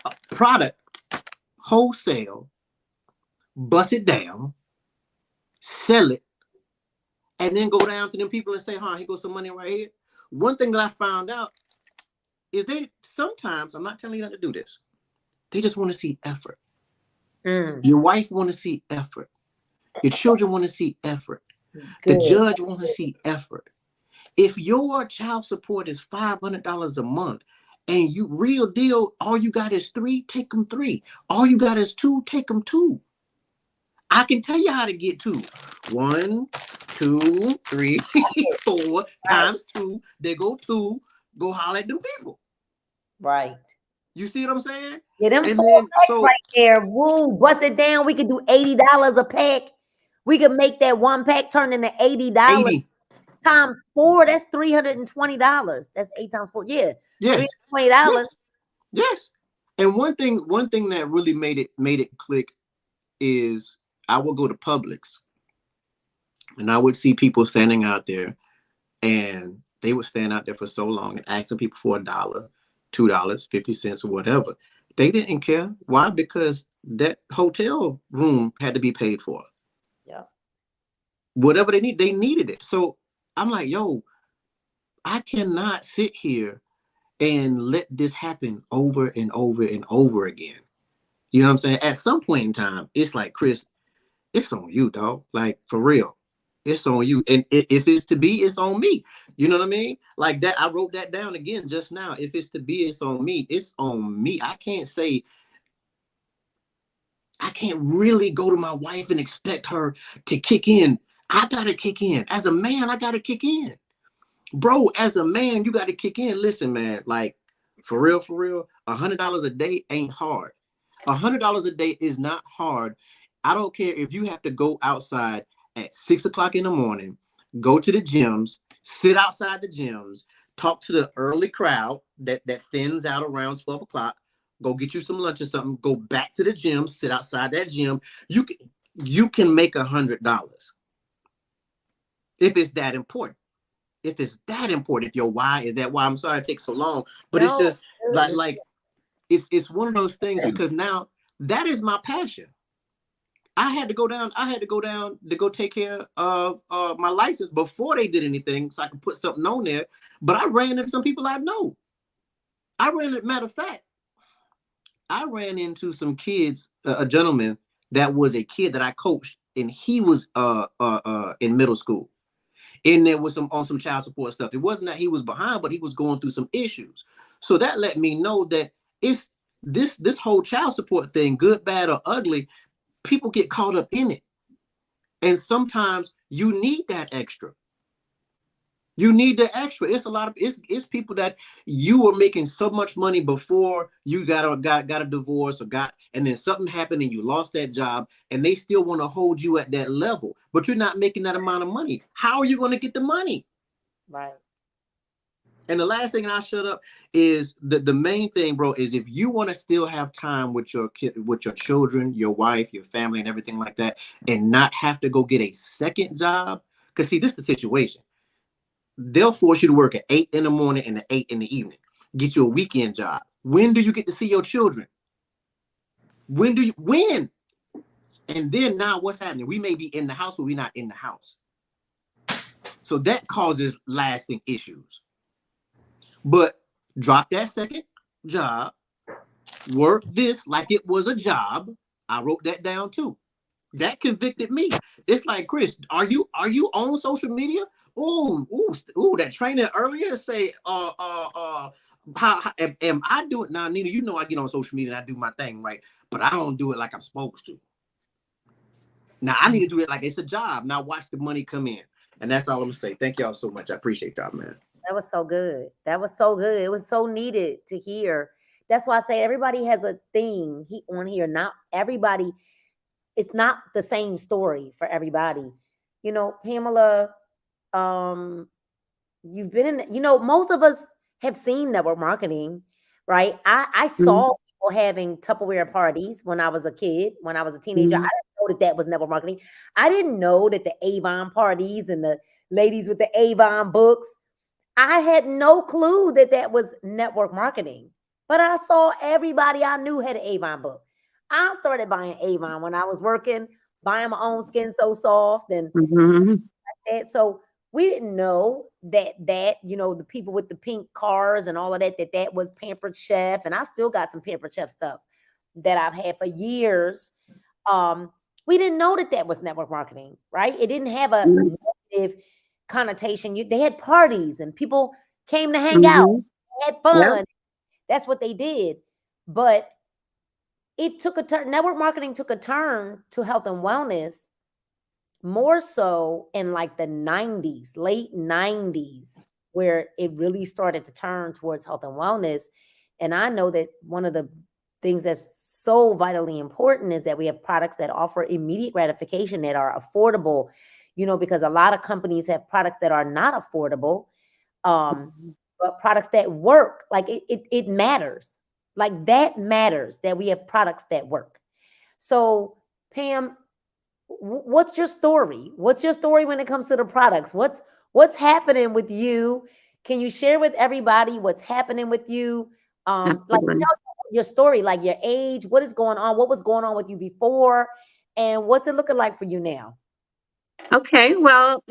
a product wholesale, bust it down, sell it, and then go down to them people and say, here goes some money right here. One thing that I found out is sometimes, I'm not telling you not to do this, they just want to see effort. Your wife want to see effort. Your children want to see effort. Good. The judge wants to see effort. If your child support is $500 a month and you real deal, all you got is 3, take them 3. All you got is 2, take them 2. I can tell you how to get 2. 1, 2, 3, 4 times 2. They go 2. Go holler at them people. Right. You see what I'm saying? Yeah, them 4 packs right there. Woo, bust it down. We could do $80 a pack. We could make that 1 pack turn into $80. 80 times 4. That's $320. That's 8 times 4. Yeah. Yes. $320. Yes. And one thing that really made it click is I would go to Publix and I would see people standing out there, and they would stand out there for so long and asking people for $1, $2, 50 cents or whatever. They didn't care. Why? Because that hotel room had to be paid for. Yeah. Whatever they needed it. So I'm like, yo, I cannot sit here and let this happen over and over and over again. You know what I'm saying? At some point in time, it's like, Chris, it's on you, dog. Like, for real. It's on you. And if it's to be, it's on me. You know what I mean? Like that. I wrote that down again just now. If it's to be, it's on me. It's on me. I can't really go to my wife and expect her to kick in. I got to kick in. As a man, I got to kick in. Bro, as a man, you got to kick in. Listen, man, like, for real, $100 a day ain't hard. $100 a day is not hard. I don't care if you have to go outside at 6 o'clock in the morning, go to the gyms, sit outside the gyms, talk to the early crowd that thins out around 12 o'clock, go get you some lunch or something, go back to the gym, sit outside that gym. You can make $100 if it's that important. If it's that important, if your why is that why. I'm sorry it takes so long, but no, it's just like it's one of those things, because now that is my passion. I had to go down to go take care of my license before they did anything, so I could put something on there. But I ran into some people I know. Matter of fact, I ran into some kids, a gentleman that was a kid that I coached, and he was in middle school. And there was on some child support stuff. It wasn't that he was behind, but he was going through some issues. So that let me know that it's this whole child support thing, good, bad, or ugly, people get caught up in it. And sometimes you need that extra. You need the extra. It's a lot of it's people that you were making so much money before you got a divorce and then something happened and you lost that job, and they still want to hold you at that level, but you're not making that amount of money. How are you going to get the money? Right. And the last thing, and I'll shut up, is the main thing, bro, is if you want to still have time with your kid, with your children, your wife, your family, and everything like that, and not have to go get a second job, because see, this is the situation. They'll force you to work at 8 in the morning and at 8 in the evening. Get you a weekend job. When do you get to see your children? When? And then now what's happening? We may be in the house, but we're not in the house. So that causes lasting issues. But drop that second job, work this like it was a job. I wrote that down too. That convicted me. It's like, Chris, are you on social media? Ooh, that trainer earlier say, how am I doing now, Nina? You know I get on social media and I do my thing, right? But I don't do it like I'm supposed to. Now I need to do it like it's a job. Now watch the money come in. And that's all I'm gonna say. Thank y'all so much. I appreciate y'all, man. That was so good. That was so good. It was so needed to hear. That's why I say everybody has a thing on here. Not everybody. It's not the same story for everybody. You know, Pamela, you've been in, most of us have seen network marketing, right? I saw people having Tupperware parties when I was a kid, when I was a teenager. I didn't know that was network marketing. I didn't know that the Avon parties and the ladies with the Avon books, I had no clue that was network marketing. But I saw everybody I knew had an Avon book. I started buying Avon when I was working, buying my own Skin So Soft and like that. So we didn't know that the people with the pink cars and all of that was Pampered Chef. And I still got some Pampered Chef stuff that I've had for years. We didn't know that was network marketing, right? It didn't have a negative connotation. They had parties and people came to hang out, had fun. Yep. That's what they did. But it took a turn. Network marketing took a turn to health and wellness more so in like the 90s, late 90s, where it really started to turn towards health and wellness. And I know that one of the things that's so vitally important is that we have products that offer immediate gratification, that are affordable, because a lot of companies have products that are not affordable, but products that work. Like it matters. Like that matters, that we have products that work. So, Pam, what's your story? What's your story when it comes to the products? What's happening with you? Can you share with everybody what's happening with you? Like Absolutely. tell your story, like your age, what is going on, what was going on with you before, and what's it looking like for you now? Okay, well,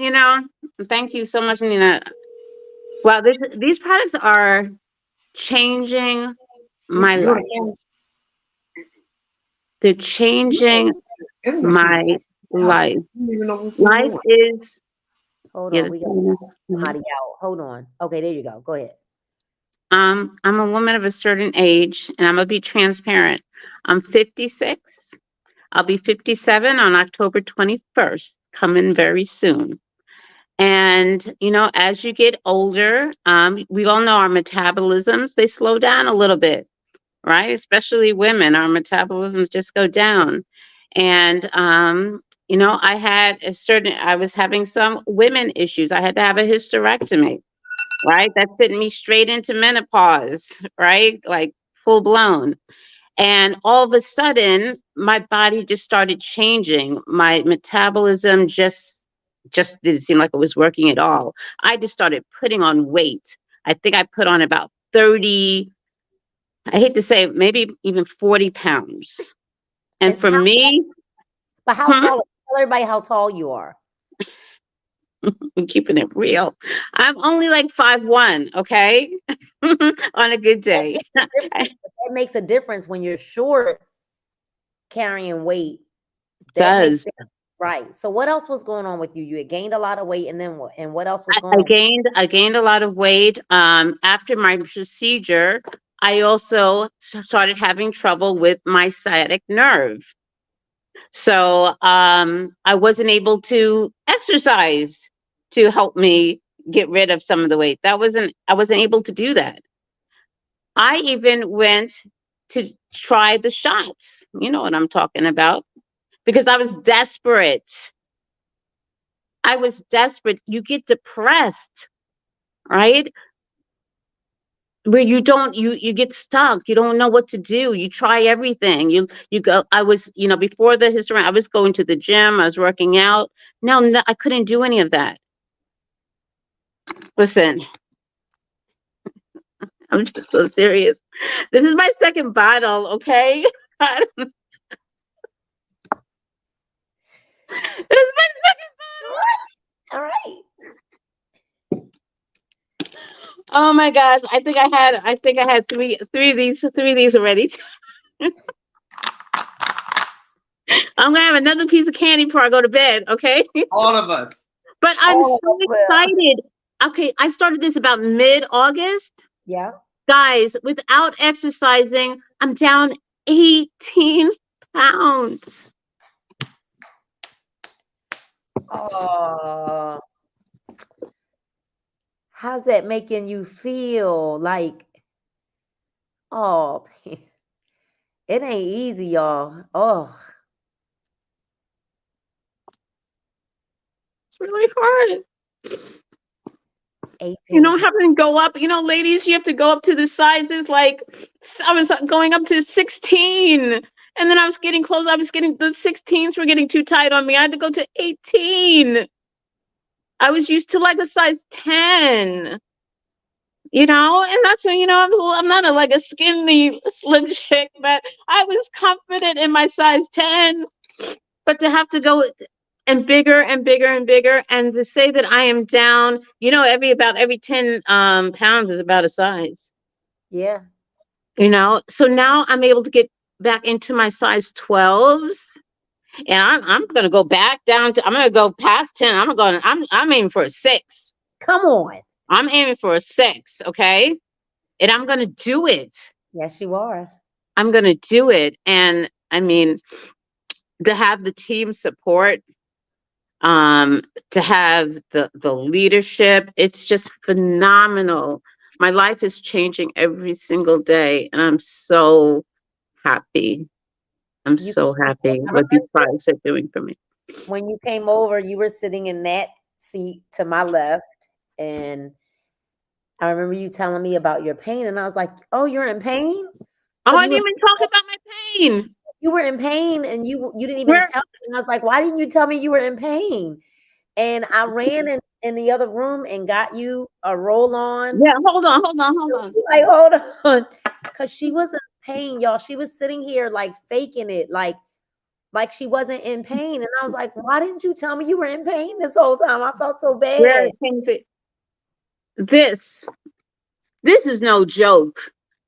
thank you so much, Nina. Well, these products are changing my You on life. the phone? They're changing Everybody keeps my out. life. You don't even know what's going Life on. is, Hold yeah, on, we got somebody out. Hold on. Okay, there you go. Go ahead. I'm a woman of a certain age, and I'm gonna be transparent. I'm 56. I'll be 57 on October 21st, coming very soon. And as you get older, we all know our metabolisms, they slow down a little bit, right? Especially women, our metabolisms just go down. And I was having some women issues. I had to have a hysterectomy, right? That sent me straight into menopause, right? Like full blown. And all of a sudden, my body just started changing. My metabolism just didn't seem like it was working at all. I just started putting on weight. I think I put on about 30, I hate to say, maybe even 40 pounds. And And for me, but how hmm, tall? Tell everybody how tall you are. I'm keeping it real. I'm only like 5'1", okay? On a good That day. makes a difference. That makes a difference when you're short carrying weight. That makes Does. sense. Right. So what else was going on with you? You had gained a lot of weight, and then what? And what else was I, going I on? gained a lot of weight. After my procedure, I also started having trouble with my sciatic nerve. So I wasn't able to exercise to help me get rid of some of the weight. I wasn't able to do that. I even went to try the shots. You know what I'm talking about. Because I was desperate. I was desperate. You get depressed, right? Where you get stuck, you don't know what to do, you try everything, you go. I was, before the history, I was going to the gym, I was working out. Now, no, I couldn't do any of that. Listen, I'm just so serious. This is my second bottle, okay? This is my second All right. bottle. Oh my gosh, I think I had three of these already. I'm gonna have another piece of candy before I go to bed, okay? All of us. But I'm All of so us will. excited. Okay, I started this about mid-August. Yeah. Guys, without exercising, I'm down 18 pounds. Oh, how's that making you feel? Like, oh, it ain't easy, y'all. Oh, It's really hard. 18. Having to go up, ladies, you have to go up to the sizes. Like, I was going up to 16. And then I was getting close. The 16s were getting too tight on me. I had to go to 18. I was used to like a size 10. And that's when, I'm not like a skinny, slim chick, but I was confident in my size 10. But to have to go and bigger and bigger and bigger, and to say that I am down, every 10 pounds is about a size, Yeah. So now I'm able to get back into my size 12s. And I'm gonna go back down to, I'm gonna go past 10. I'm aiming for a 6. Come on. I'm aiming for a 6, okay? And I'm going to do it. Yes, you are. I'm going to do it. And I mean, to have the team support, to have the leadership, it's just phenomenal. My life is changing every single day, and I'm so happy. I'm You, so happy I what these remember products are doing for me. when you came over, you were sitting in that seat to my left, and I remember you telling me about your pain, and I was like, "Oh, you're in pain?" Oh, I you didn't even talk about my pain. were in pain, and you didn't even Where? tell me. And I was like, why didn't you tell me you were in pain? And I ran in the other room and got you a roll on. Yeah, hold on. Like, hold on, because she was in pain, y'all. She was sitting here like faking it, like she wasn't in pain. And I was like, why didn't you tell me you were in pain this whole time? I felt so Where bad. can this is no joke.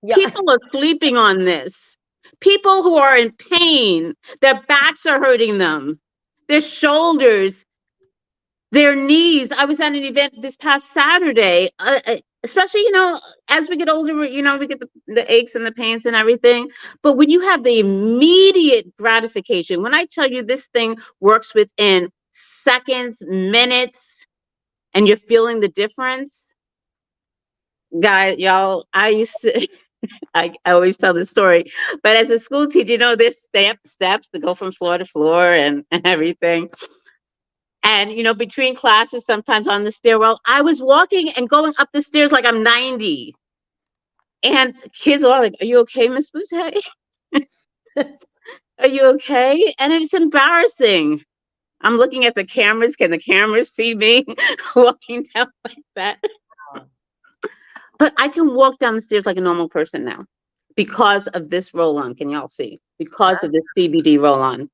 Yeah. People are sleeping on this. People who are in pain, their backs are hurting them, their shoulders, their knees. I was at an event this past Saturday, especially, as we get older, we get the aches and the pains and everything. But when you have the immediate gratification, when I tell you this thing works within seconds, minutes, and you're feeling the difference, guys, y'all, I always tell this story, but as a school teacher, there's steps to go from floor to floor and everything. And, between classes, sometimes on the stairwell, I was walking and going up the stairs like I'm 90. And kids are like, "Are you okay, Miss Boutte? Are you okay?" And it's embarrassing. I'm looking at the cameras. Can the cameras see me walking down like that? But I can walk down the stairs like a normal person now because of this roll-on. Can y'all see? Because of this CBD roll-on.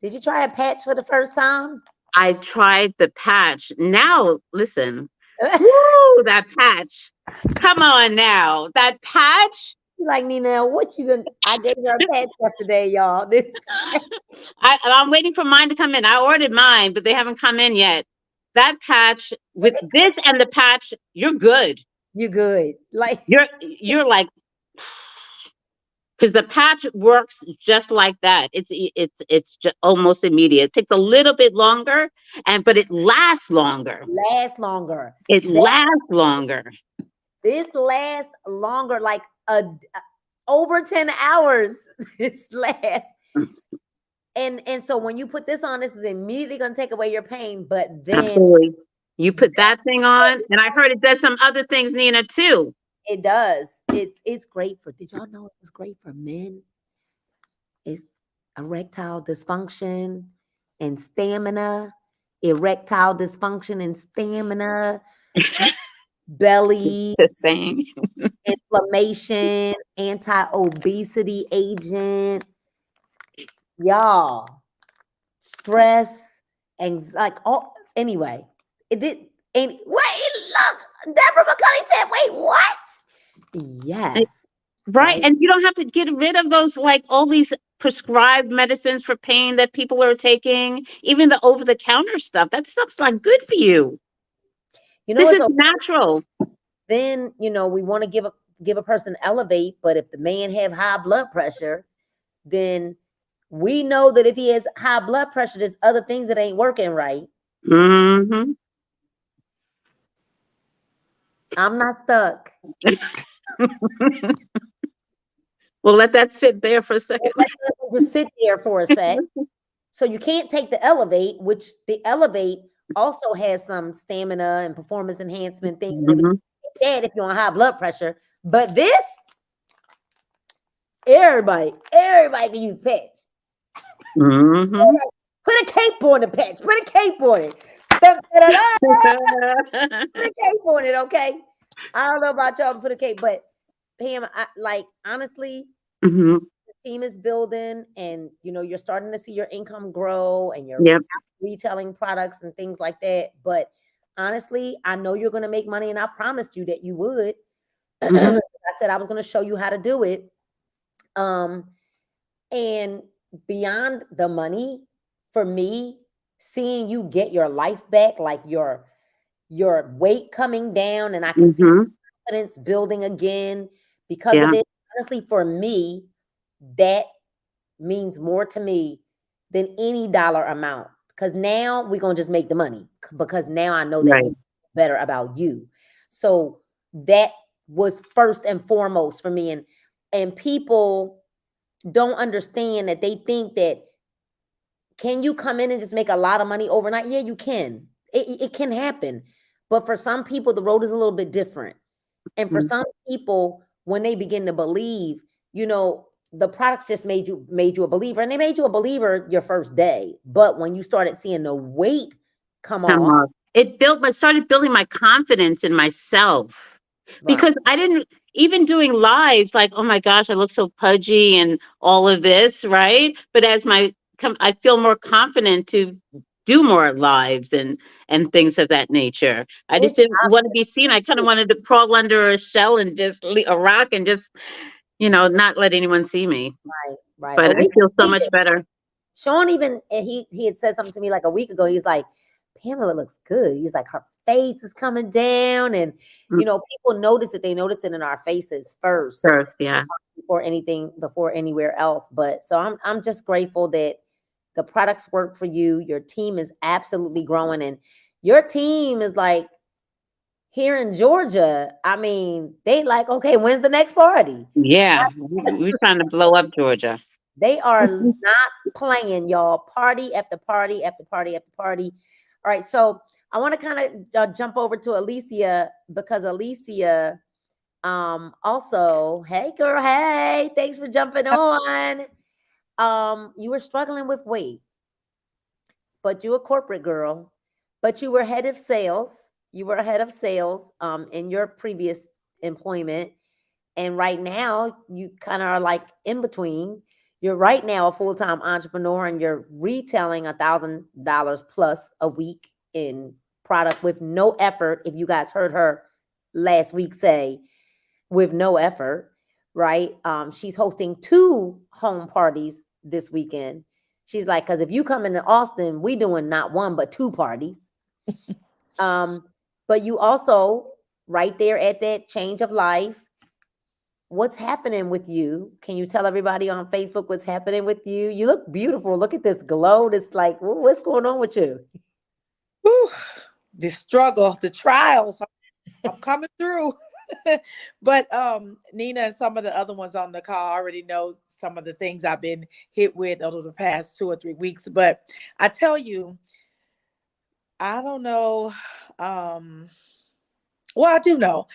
Did you try a patch for the first time? I tried the patch. Now, listen. Woo, that patch. Come on now. That patch. Like, Nina, what you gonna? I gave her a patch yesterday, y'all. This I'm waiting for mine to come in. I ordered mine, but they haven't come in yet. That patch, with this and the patch, you're good. you good. Like, You're like, because the patch works just like that. It's just almost immediate. It takes a little bit longer, but it lasts longer. last longer. It lasts longer. This lasts longer, like over 10 hours. This lasts. And so when you put this on, this is immediately going to take away your pain. But then Absolutely. You put that thing on, and I heard it does some other things, Nina, too. it does. It's great for. Did y'all know it was great for men? It's erectile dysfunction and stamina. Erectile dysfunction and stamina. Belly. The thing. Inflammation, anti-obesity agent, y'all, stress, like, oh, anyway, it did. And wait, look, Deborah McCully said, wait, what? Yes. Right. And you don't have to get rid of those, like all these prescribed medicines for pain that people are taking, even the over-the-counter stuff. That stuff's not good for you. This is natural. Then, we want to give a person Elevate, but if the man have high blood pressure, then we know that if he has high blood pressure, there's other things that ain't working right. Mm-hmm. I'm not stuck. Well, let that sit there for a second. Just sit there for a sec. So you can't take the Elevate, which the Elevate also has some stamina and performance enhancement things. Mm-hmm. That if you're on high blood pressure, but this, everybody can use patch. Mm-hmm. Put a cape on the patch. Put a cape on it. Put a cape on it, okay? I don't know about y'all, put a cape, but Pam, honestly, mm-hmm. the team is building, and you're starting to see your income grow, and you're retailing products and things like that. But honestly, I know you're going to make money, and I promised you that you would. Mm-hmm. I said I was going to show you how to do it. And beyond the money, for me, seeing you get your life back, like your weight coming down, and I can see confidence building again because of it. Honestly, for me, that means more to me than any dollar amount, because now we're going to just make the money, because now I know that better about you. So that was first and foremost for me. And people don't understand that. They think that, can you come in and just make a lot of money overnight? Yeah, you can. It can happen. But for some people, the road is a little bit different. And for some people, when they begin to believe the products just made you a believer, and they made you a believer your first day. But when you started seeing the weight come off, it started building my confidence in myself. Because I didn't, even doing lives, like, oh my gosh, I look so pudgy and all of this, right? But as I feel more confident to do more lives and things of that nature. I just didn't want to be seen. I kind of wanted to crawl under a shell and just a rock and just, not let anyone see me. Right. But I feel so much better. Sean he had said something to me like a week ago. He's like, Pamela looks good. He's like, her face is coming down, and people notice it. They notice it in our faces first, yeah, before anywhere else. But so I'm just grateful that the products work for you. Your team is absolutely growing, and your team is like here in Georgia. I mean, they like, okay, when's the next party? Yeah, we're trying to blow up Georgia. They are not playing, y'all. Party after party after party after party. All right, so I want to kind of jump over to Alicia, because Alicia, also, hey girl, hey, thanks for jumping on. You were struggling with weight, but you're a corporate girl, but you were head of sales. You were head of sales in your previous employment, and right now you kind of are like in between. You're right now a full-time entrepreneur, and you're retailing $1,000 plus a week in product with no effort. If you guys heard her last week say, with no effort, right? She's hosting 2 home parties this weekend. She's like, because if you come into Austin, we doing not 1 but 2 parties. But you also right there at that change of life. What's happening with you? Can you tell everybody on Facebook what's happening with you? You look beautiful. Look at this glow. It's like, what's going on with you? Whew, the struggle, the trials, I'm coming through. But Nina and some of the other ones on the call already know some of the things I've been hit with over the past 2 or 3 weeks. But I tell you, I don't know. Well, I do know.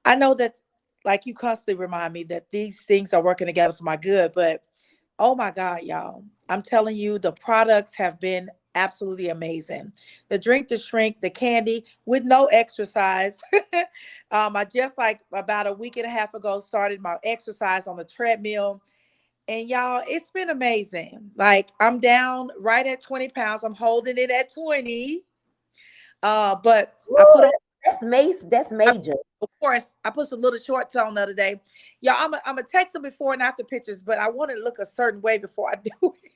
I know that, like, you constantly remind me that these things are working together for my good. But oh my God, y'all, I'm telling you, the products have been absolutely amazing. The drink to shrink, the candy with no exercise. I just, like, about a week and a half ago started my exercise on the treadmill. And y'all, it's been amazing. Like, I'm down right at 20 pounds. I'm holding it at 20. But Ooh, I put on, that's major. of course, I put some little shorts on the other day. Yeah, I'm gonna take some before and after pictures, but I want to look a certain way before I do it.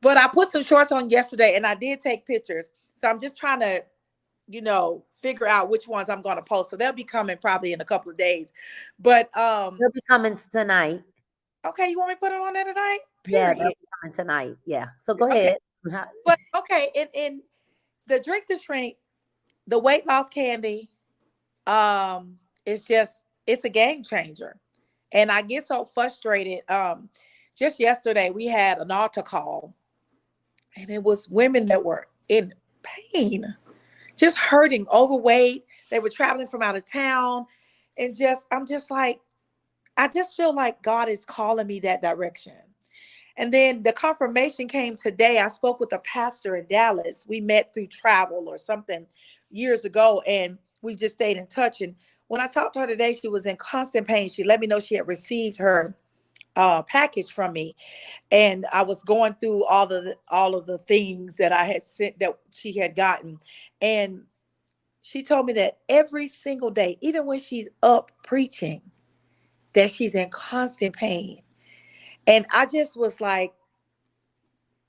But I put some shorts on yesterday, and I did take pictures. So I'm just trying to, figure out which ones I'm gonna post. So they'll be coming probably in a couple of days. But they'll be coming tonight. Okay, you want me to put it on there tonight? Period. Yeah, they'll be coming tonight. Yeah. So go ahead. But okay, in the drink to shrink, the weight loss candy, it's a game changer. And I get so frustrated. Just yesterday we had an altar call, and it was women that were in pain, just hurting, overweight. They were traveling from out of town, and I'm just like, I just feel like God is calling me that direction. And then the confirmation came today. I spoke with a pastor in Dallas. We met through travel or something years ago, and we just stayed in touch. And when I talked to her today, she was in constant pain. She let me know she had received her package from me, and I was going through all of the things that I had sent that she had gotten. And she told me that every single day, even when she's up preaching, that she's in constant pain. And I just was like,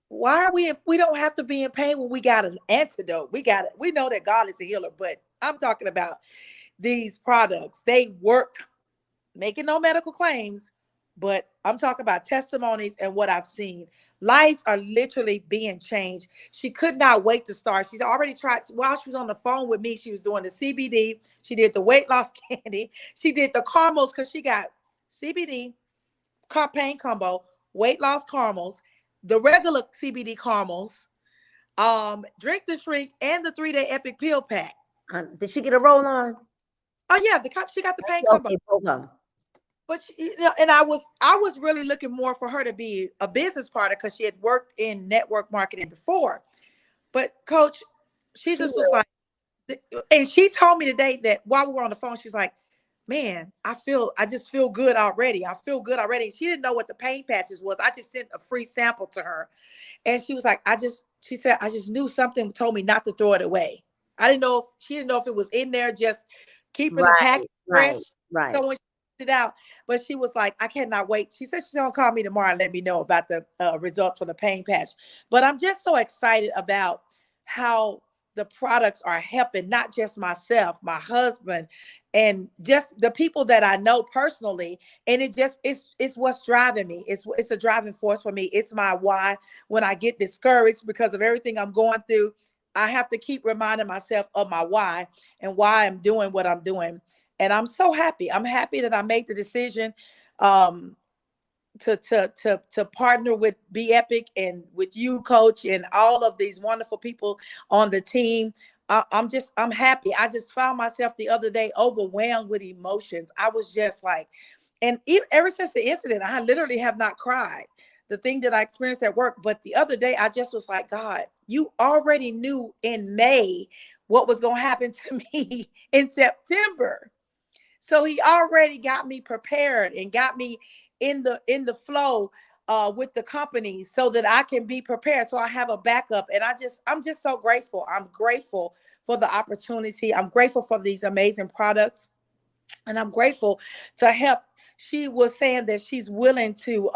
why are we don't have to be in pain when we got an antidote. We know that God is a healer, but I'm talking about these products. They work, making no medical claims, but I'm talking about testimonies and what I've seen. Lives are literally being changed. She could not wait to start. She's already tried, while she was on the phone with me, she was doing the CBD. She did the weight loss candy. She did the caramels, because she got CBD, pain combo, weight loss caramels, the regular CBD caramels, drink the shrink, and the 3-day epic pill pack. Did she get a roll on? Oh yeah, she got the pain combo. Both of them. But she, you know, and I was really looking more for her to be a business partner because she had worked in network marketing before. But Coach, she She just was will. like, and she told me today that while we were on the phone, she's like, man, I just feel good already. I feel good already. She didn't know what the pain patches was. I just sent a free sample to her. And she was like, she said, I just knew something told me not to throw it away. She didn't know if it was in there, just keeping the Right, package fresh. right, right. So when she put it out, but she was like, I cannot wait. She said she's going to call me tomorrow and let me know about the results from the pain patch. But I'm just so excited about how the products are helping not just myself, my husband, and just the people that I know personally. And it's what's driving me. It's a driving force for me. It's my why. When I get discouraged because of everything I'm going through, I have to keep reminding myself of my why and why I'm doing what I'm doing. And I'm so happy. I'm happy that I made the decision to partner with Be Epic and with you, Coach, and all of these wonderful people on the team. I'm happy. I just found myself the other day overwhelmed with emotions. I was just like, and even ever since the incident, I literally have not cried. The thing that I experienced at work, but the other day I just was like, God, you already knew in May what was going to happen to me in September. So he already got me prepared and got me in the flow with the company so that I can be prepared. So I have a backup. And I'm just so grateful. I'm grateful for the opportunity. I'm grateful for these amazing products. And I'm grateful to help. She was saying that she's willing to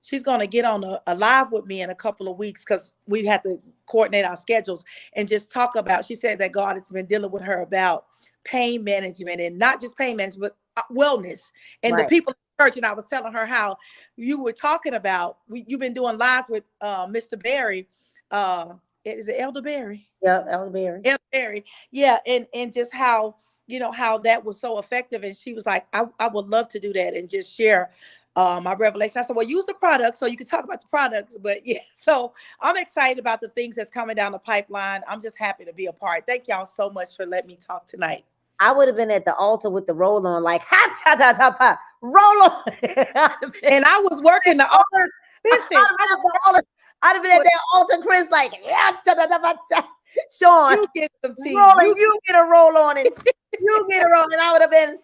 she's going to get on a live with me in a couple of weeks because we have to coordinate our schedules and just talk about, she said that God has been dealing with her about pain management, and not just pain management, but wellness. And the Right. people in the church, and I was telling her how you were talking about, you've been doing lives with Mr. Barry. Is it Elder Barry? Yep, Elderberry. Elder Barry. Yeah. And just how, how that was so effective. And she was like, I would love to do that and just share my revelation. I said, well, use the product so you can talk about the products. But yeah, so I'm excited about the things that's coming down the pipeline. I'm just happy to be a part. Thank y'all so much for letting me talk tonight. I would have been at the altar with the roll on, like ha ta ta ta pa, roll on. And I was working the altar. Listen, I'd have been at that altar, Chris, like yeah, ta ta ta ta ta. Sean, you get some tea. rolling, you get a roll on it. You get a roll, and I would have been.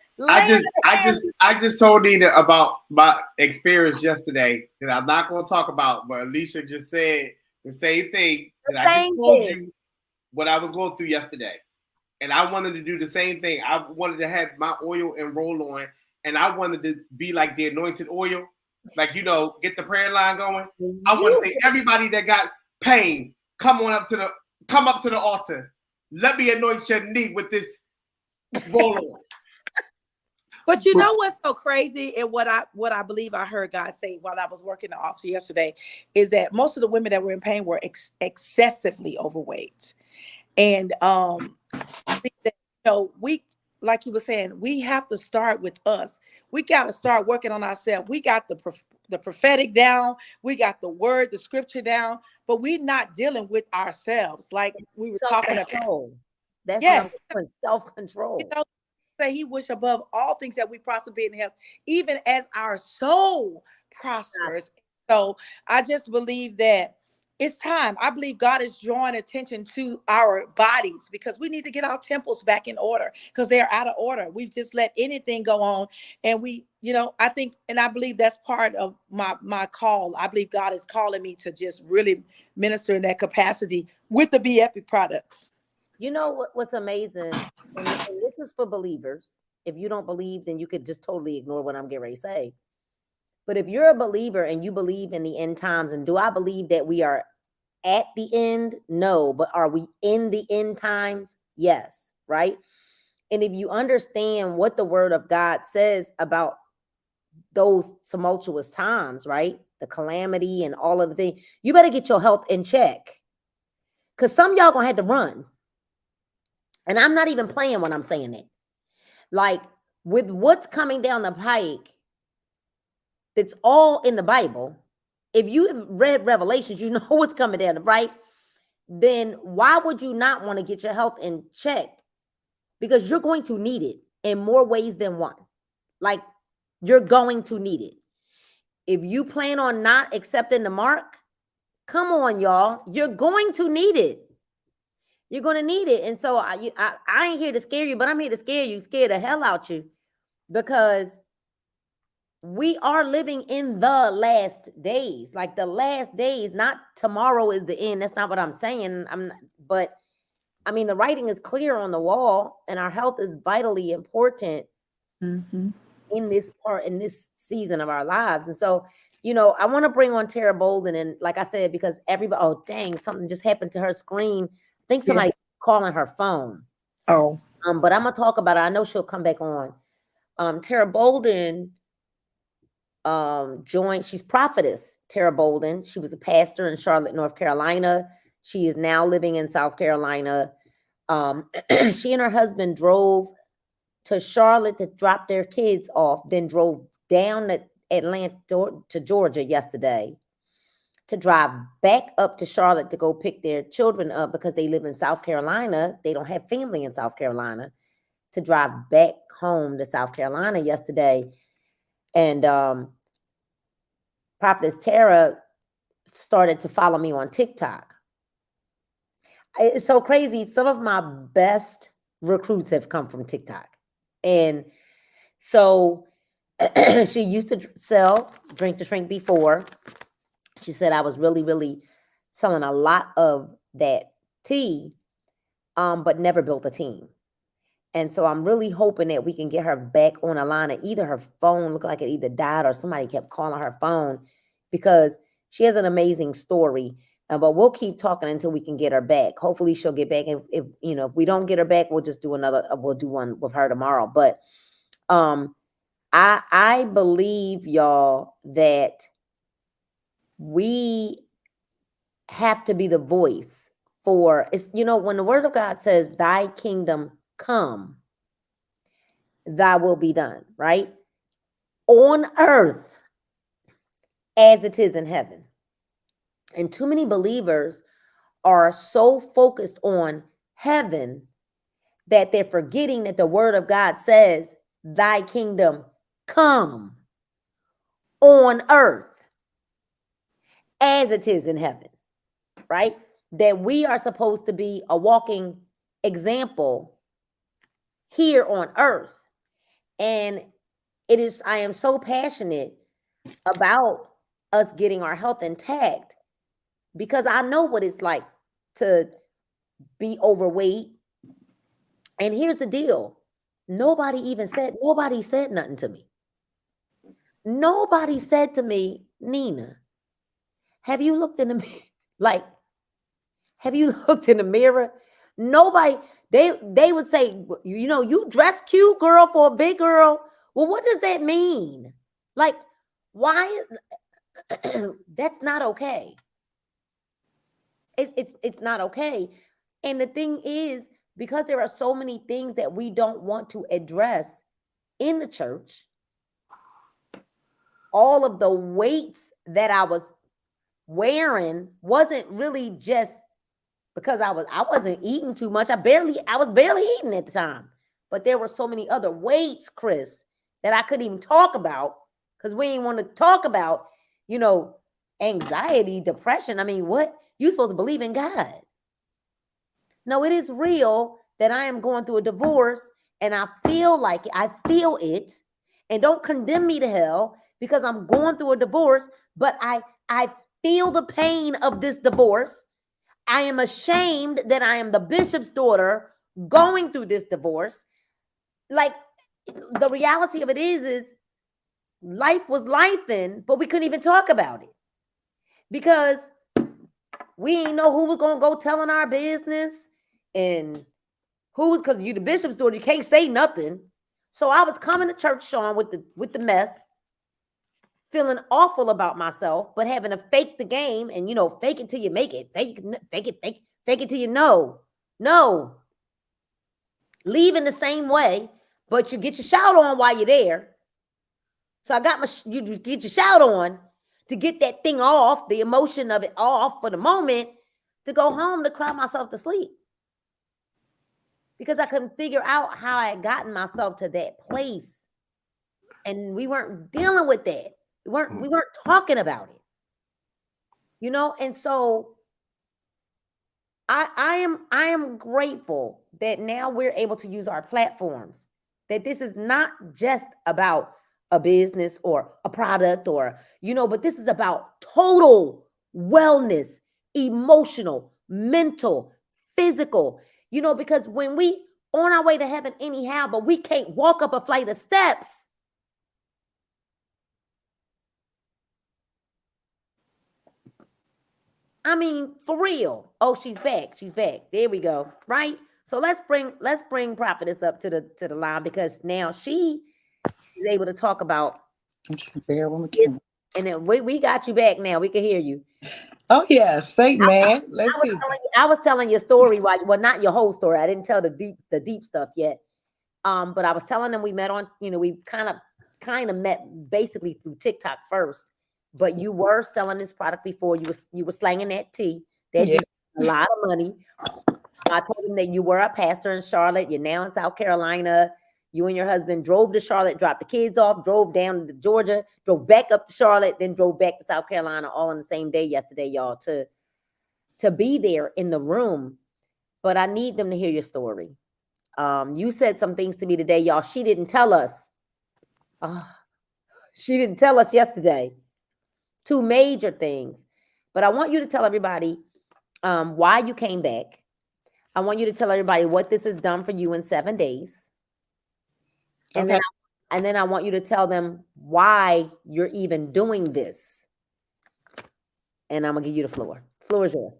I just told Nina about my experience yesterday that I'm not going to talk about, but Alicia just said the same thing that I just told you what I was going through yesterday. And I wanted to do the same thing. I wanted to have my oil and roll on, and I wanted to be like the anointed oil, like, get the prayer line going. I want to say, everybody that got pain, come up to the altar. Let me anoint your knee with this roll on. But you know what's so crazy, and what I believe I heard God say while I was working the altar yesterday is that most of the women that were in pain were excessively overweight. And I think that, we, like you were saying, we have to start with us. We got to start working on ourselves. We got the prophetic down. We got the word, the scripture down, but we're not dealing with ourselves like we were talking about. That's what I'm doing, self-control. Say he wish above all things that we prosper be in health, even as our soul prospers. So I just believe that it's time. I believe God is drawing attention to our bodies because we need to get our temples back in order because they're out of order. We've just let anything go on. And I think, and I believe that's part of my call. I believe God is calling me to just really minister in that capacity with the Be Epic products. You know what's amazing? And this is for believers. If you don't believe, then you could just totally ignore what I'm getting ready to say. But if you're a believer and you believe in the end times, and do I believe that we are at the end? No. But are we in the end times? Yes. Right? And if you understand what the word of God says about those tumultuous times, right? The calamity and all of the things, you better get your health in check. Because some of y'all gonna have to run. And I'm not even playing when I'm saying it. Like, with what's coming down the pike, it's all in the Bible. If you have read Revelations, you know what's coming down the pike. Then why would you not want to get your health in check? Because you're going to need it in more ways than one. Like, You're going to need it. If you plan on not accepting the mark, come on, y'all. You're going to need it. You're going to need it. And so I ain't here to scare you, but I'm here to scare the hell out you, because we are living in the last days, like the last days. Not tomorrow is the end. That's not what I'm saying. But I mean, the writing is clear on the wall, and our health is vitally important in this season of our lives. And so, I want to bring on Tedra Gordon, and like I said, because everybody, oh dang, something just happened to her screen. I think somebody calling her phone. Oh. But I'm gonna talk about it. I know she'll come back on. Tedra Gordon joined. She's prophetess Tedra Gordon. She was a pastor in Charlotte, North Carolina. She is now living in South Carolina. She and her husband drove to Charlotte to drop their kids off, then drove down to Atlanta to Georgia yesterday to drive back up to Charlotte to go pick their children up because they live in South Carolina. They don't have family in South Carolina, to drive back home to South Carolina yesterday. And Prophetess Tedra started to follow me on TikTok. It's so crazy. Some of my best recruits have come from TikTok. And so she used to sell Drink to Shrink before. She said I was really, really selling a lot of that tea, but never built a team. And so I'm really hoping that we can get her back on a line. And either her phone looked like it either died or somebody kept calling her phone, because she has an amazing story. But we'll keep talking until we can get her back. Hopefully she'll get back. If we don't get her back, we'll just do we'll do one with her tomorrow. But I believe, y'all, that we have to be the voice for, it's, when the word of God says, thy kingdom come, thy will be done, right? On earth as it is in heaven. And too many believers are so focused on heaven that they're forgetting that the word of God says, thy kingdom come on earth as it is in heaven, right? That we are supposed to be a walking example here on earth. And I am so passionate about us getting our health intact, because I know what it's like to be overweight. And here's the deal. Nobody said nothing to me. Nobody said to me, Nina, have you looked in the mirror? Have you looked in the mirror? Nobody, they would say, you dress cute, girl, for a big girl. Well, what does that mean? Why? That's not okay. It's not okay. And the thing is, because there are so many things that we don't want to address in the church, all of the weights that I was wearing wasn't really just because I wasn't eating too much. I was barely eating at the time. But there were so many other weights, Chris, that I couldn't even talk about, because we didn't want to talk about, anxiety, depression. I mean, what? You're supposed to believe in God. No, it is real that I am going through a divorce, and I feel it. And don't condemn me to hell because I'm going through a divorce, but I feel the pain of this divorce. I am ashamed that I am the bishop's daughter going through this divorce. The reality of it is life was lifing, but we couldn't even talk about it because we ain't know who was going to go telling our business, and because you the bishop's daughter, you can't say nothing. So I was coming to church, Sean, with the mess, feeling awful about myself, but having to fake the game and, fake it till you make it. Fake it till you know. No. Leaving the same way, but you get your shout on while you're there. So I got you get your shout on to get that thing off, the emotion of it off for the moment, to go home to cry myself to sleep. Because I couldn't figure out how I had gotten myself to that place. And we weren't dealing with that. We weren't talking about it. You know, and so I am grateful that now we're able to use our platforms, that this is not just about a business or a product or, you know, but this is about total wellness, emotional, mental, physical, you know, because when we on our way to heaven anyhow, but we can't walk up a flight of steps. I mean, for real. Oh, she's back. She's back. There we go. Right. So let's bring Prophetess up to the line, because now she is able to talk about this. And then we got you back now. We can hear you. Oh yeah, say man. Let's see. I was telling your story well, not your whole story. I didn't tell the deep stuff yet. But I was telling them we met on, you know, we kind of met basically through TikTok first. But you were selling this product before. You were slanging that tea. That Yeah. a lot of money. I told him that you were a pastor in Charlotte. You're now in South Carolina. You and your husband drove to Charlotte, dropped the kids off, drove down to Georgia, drove back up to Charlotte, then drove back to South Carolina all in the same day yesterday, y'all, to be there in the room. But I need them to hear your story. You said some things to me today, y'all. She didn't tell us. She didn't tell us yesterday. 2 major things. But I want you to tell everybody why you came back. I want you to tell everybody what this has done for you in 7 days. And Okay. then I want you to tell them why you're even doing this. And I'm gonna give you the floor. Floor is yours.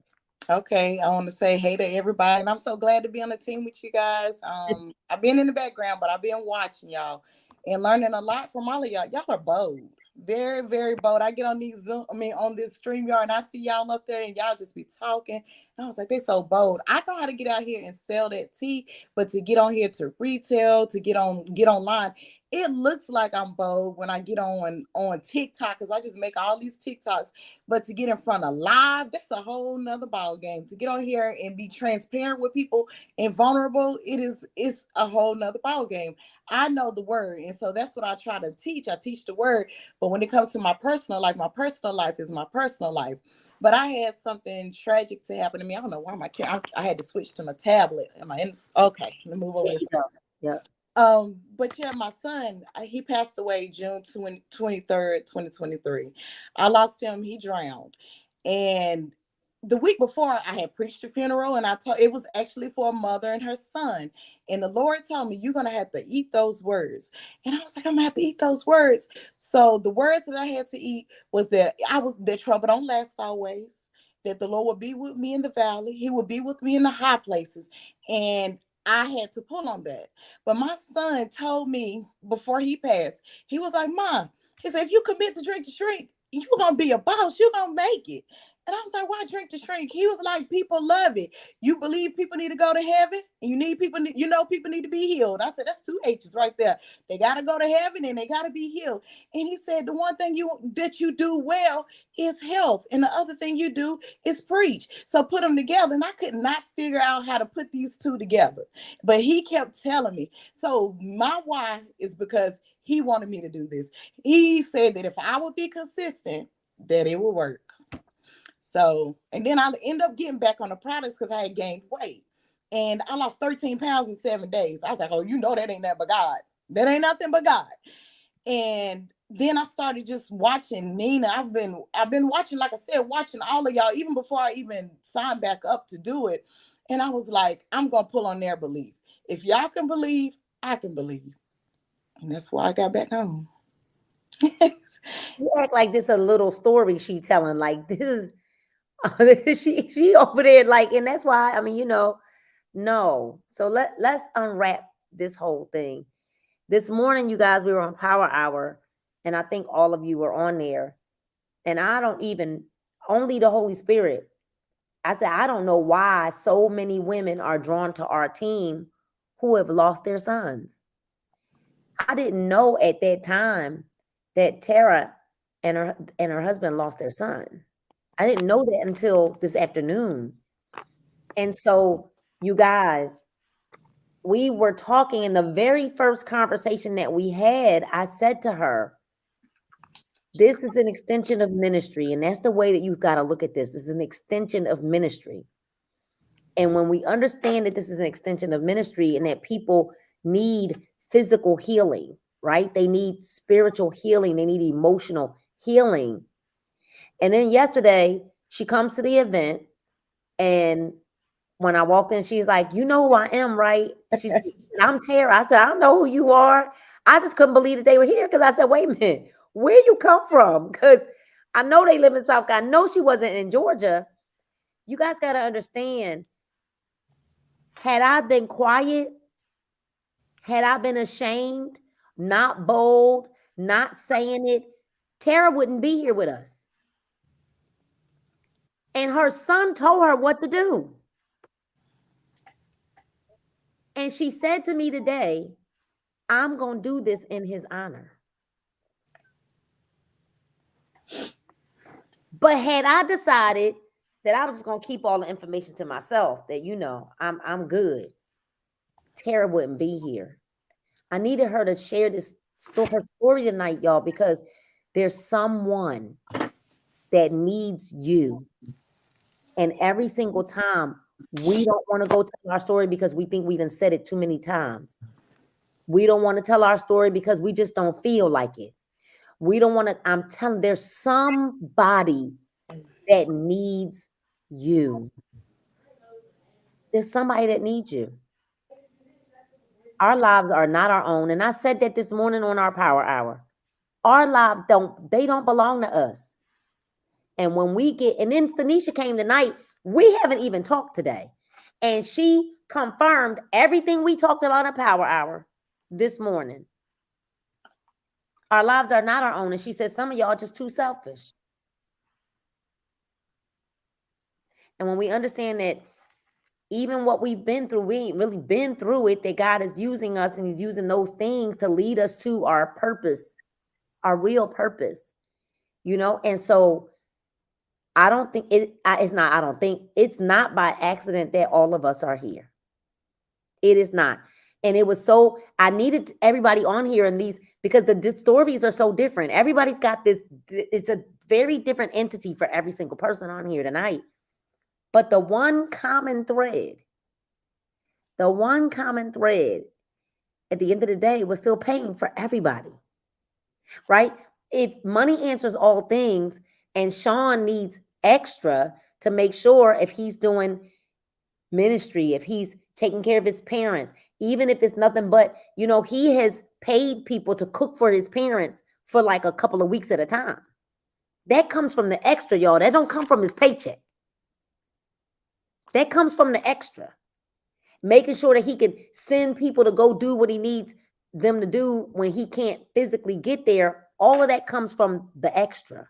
Okay, I want to say hey to everybody, and I'm so glad to be on the team with you guys. I've been in the background, but I've been watching y'all and learning a lot from all of y'all. Y'all are bold, very, very bold. I get on these on this StreamYard, and I see y'all up there, and y'all just be talking. And I was like, they're so bold. I know how to get out here and sell that tea, but to get on here to retail, to get online, it looks like I'm bold when I get on TikTok, because I just make all these TikToks. But to get in front of live, that's a whole nother ball game. To get on here and be transparent with people and vulnerable, it's a whole nother ball game. I know the word, and so that's what I try to teach. I teach the word, but when it comes to my personal life is my personal life. But I had something tragic to happen to me. I don't know why I had to switch to my tablet. Okay, let me move over this. Yeah. But yeah, my son, he passed away June 23rd, 2023. I lost him. He drowned. And the week before, I had preached a funeral, and it was actually for a mother and her son. And the Lord told me, you're going to have to eat those words. And I was like, I'm going to have to eat those words. So the words that I had to eat was that trouble don't last always, that the Lord will be with me in the valley. He will be with me in the high places. And I had to pull on that. But my son told me before he passed, he was like, Mom, he said, if you commit to drink, you're going to be a boss. You're going to make it. And I was like, why drink to shrink? He was like, people love it. You believe people need to go to heaven, and people need to be healed. I said, that's 2 H's right there. They got to go to heaven, and they got to be healed. And he said, the one thing that you do well is health. And the other thing you do is preach. So put them together. And I could not figure out how to put these 2 together. But he kept telling me. So my why is because he wanted me to do this. He said that if I would be consistent, that it would work. So, and then I end up getting back on the products because I had gained weight. And I lost 13 pounds in 7 days. I was like, oh, that ain't nothing but God. That ain't nothing but God. And then I started just watching Nina. I've been watching, like I said, watching all of y'all, even before I even signed back up to do it. And I was like, I'm going to pull on their belief. If y'all can believe, I can believe. And that's why I got back home. You act like this a little story she telling. Like this is she over there, like, and that's why, I mean, no. So let's unwrap this whole thing. This morning, you guys, we were on Power Hour, and I think all of you were on there. And only the Holy Spirit. I said, I don't know why so many women are drawn to our team who have lost their sons. I didn't know at that time that Tara and her husband lost their son. I didn't know that until this afternoon. And so, you guys, we were talking in the very first conversation that we had. I said to her, this is an extension of ministry. And that's the way that you've got to look at this. It's an extension of ministry. And when we understand that this is an extension of ministry and that people need physical healing, right? They need spiritual healing. They need emotional healing. And then yesterday, she comes to the event, and when I walked in, she's like, you know who I am, right? She said, I'm Tara. I said, I don't know who you are. I just couldn't believe that they were here because I said, wait a minute, where you come from? Because I know they live in South Carolina. I know she wasn't in Georgia. You guys got to understand, had I been quiet, had I been ashamed, not bold, not saying it, Tara wouldn't be here with us. And her son told her what to do. And she said to me today, I'm going to do this in his honor. But had I decided that I was just going to keep all the information to myself, that, you know, I'm good, Tara wouldn't be here. I needed her to share her story tonight, y'all, because there's someone that needs you. And every single time, we don't want to go tell our story because we think we done said it too many times. We don't want to tell our story because we just don't feel like it. We don't want to, I'm telling, there's somebody that needs you. There's somebody that needs you. Our lives are not our own. And I said that this morning on our power hour. Our lives don't belong to us. And when we get, and then Stanisha came tonight, we haven't even talked today. And she confirmed everything we talked about in Power Hour this morning. Our lives are not our own. And she said, some of y'all are just too selfish. And when we understand that even what we've been through, we ain't really been through it, that God is using us and he's using those things to lead us to our purpose, our real purpose, you know? And so I don't think it's not by accident that all of us are here. It is not. And it was so, I needed everybody on here and these, because the stories are so different. Everybody's got this, it's a very different entity for every single person on here tonight. But the one common thread at the end of the day was still paying for everybody, right? If money answers all things and Sean needs extra to make sure if he's doing ministry, if he's taking care of his parents, even if it's nothing but, you know, he has paid people to cook for his parents for like a couple of weeks at a time. That comes from the extra, y'all. That don't come from his paycheck. That comes from the extra. Making sure that he can send people to go do what he needs them to do when he can't physically get there. All of that comes from the extra.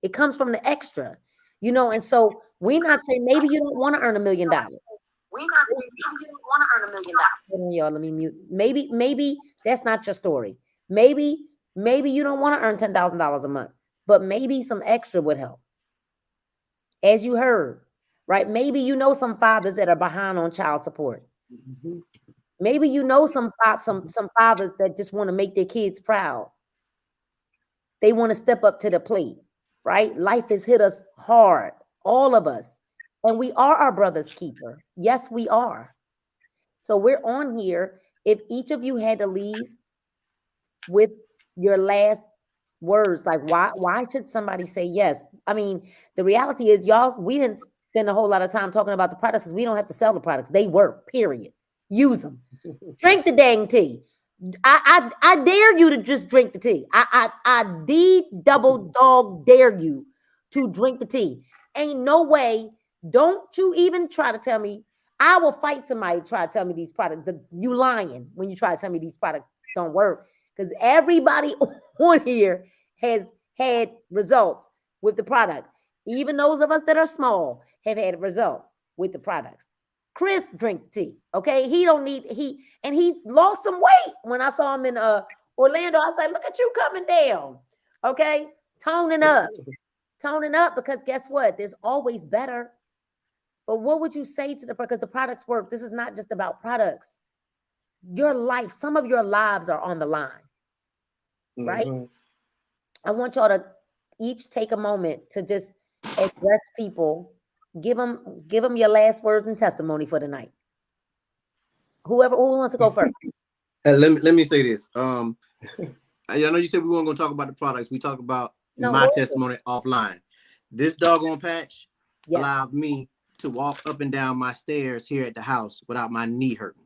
It comes from the extra, you know, and so we're not saying maybe you don't want to earn $1 million. We're not saying maybe you don't want to earn $1 million. Hold on, y'all, let me mute. Maybe that's not your story. Maybe you don't want to earn $10,000 a month, but maybe some extra would help. As you heard, right? Maybe you know some fathers that are behind on child support. Mm-hmm. Maybe you know some fathers that just want to make their kids proud. They want to step up to the plate, right? Life has hit us hard, all of us. And we are our brother's keeper. Yes, we are. So we're on here. If each of you had to leave with your last words, like why should somebody say yes? I mean, the reality is, y'all, we didn't spend a whole lot of time talking about the products because we don't have to sell the products. They work, period. Use them. Drink the dang tea. I dare you to just drink the tea. I double dog dare you to drink the tea. Ain't no way. Don't you even try to tell me. I will fight somebody to try to tell me these products. You lying when you try to tell me these products don't work. Because everybody on here has had results with the product. Even those of us that are small have had results with the products. Chris drink tea, okay? He's lost some weight. When I saw him in Orlando, I said, look at you coming down, okay? Toning up because guess what? There's always better. But what would you say to the, because the products work. This is not just about products. Your life, some of your lives are on the line, right? Mhm. I want y'all to each take a moment to just address people. Give them your last words and testimony for the night. Who wants to go first? Let me say this. I know you said we weren't going to talk about the products. We talk about my testimony offline. This doggone patch allowed me to walk up and down my stairs here at the house without my knee hurting.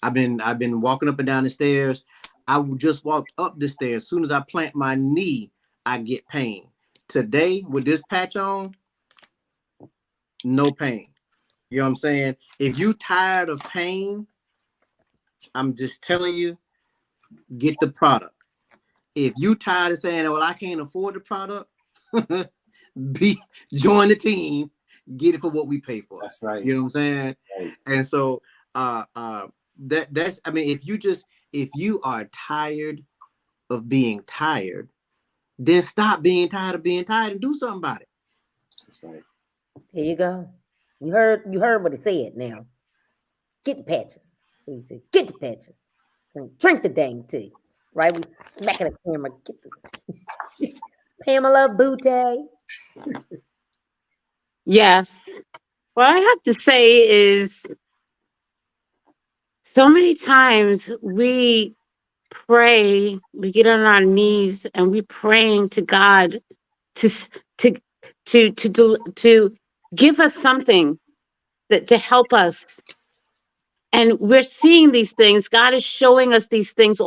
I've been walking up and down the stairs. I just walked up the stairs. As soon as I plant my knee, I get pain. Today, with this patch on, no pain. You know what I'm saying? If you tired of pain, I'm just telling you, get the product. If you tired of saying, well, I can't afford the product, join the team, get it for what we pay for. That's right. You know what I'm saying? Right. And so that's, I mean, if you are tired of being tired, then stop being tired of being tired and do something about it. That's right. Here you go. You heard what he said. Now get the patches. That's what he said. Get the patches. Drink the dang tea. Right? We smacking the camera. Get the Pamela Boutte. Yes. What I have to say is, so many times we pray, we get on our knees and we praying to God to give us something that to help us. And we're seeing these things. God is showing us these things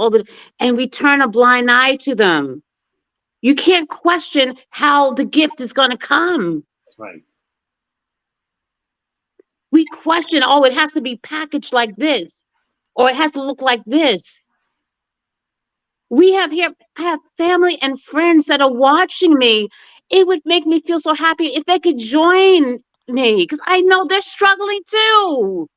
and we turn a blind eye to them. You can't question how the gift is going to come. That's right. We question, oh, it has to be packaged like this, or it has to look like this. I have family and friends that are watching me. It would make me feel so happy if they could join me, because I know they're struggling too.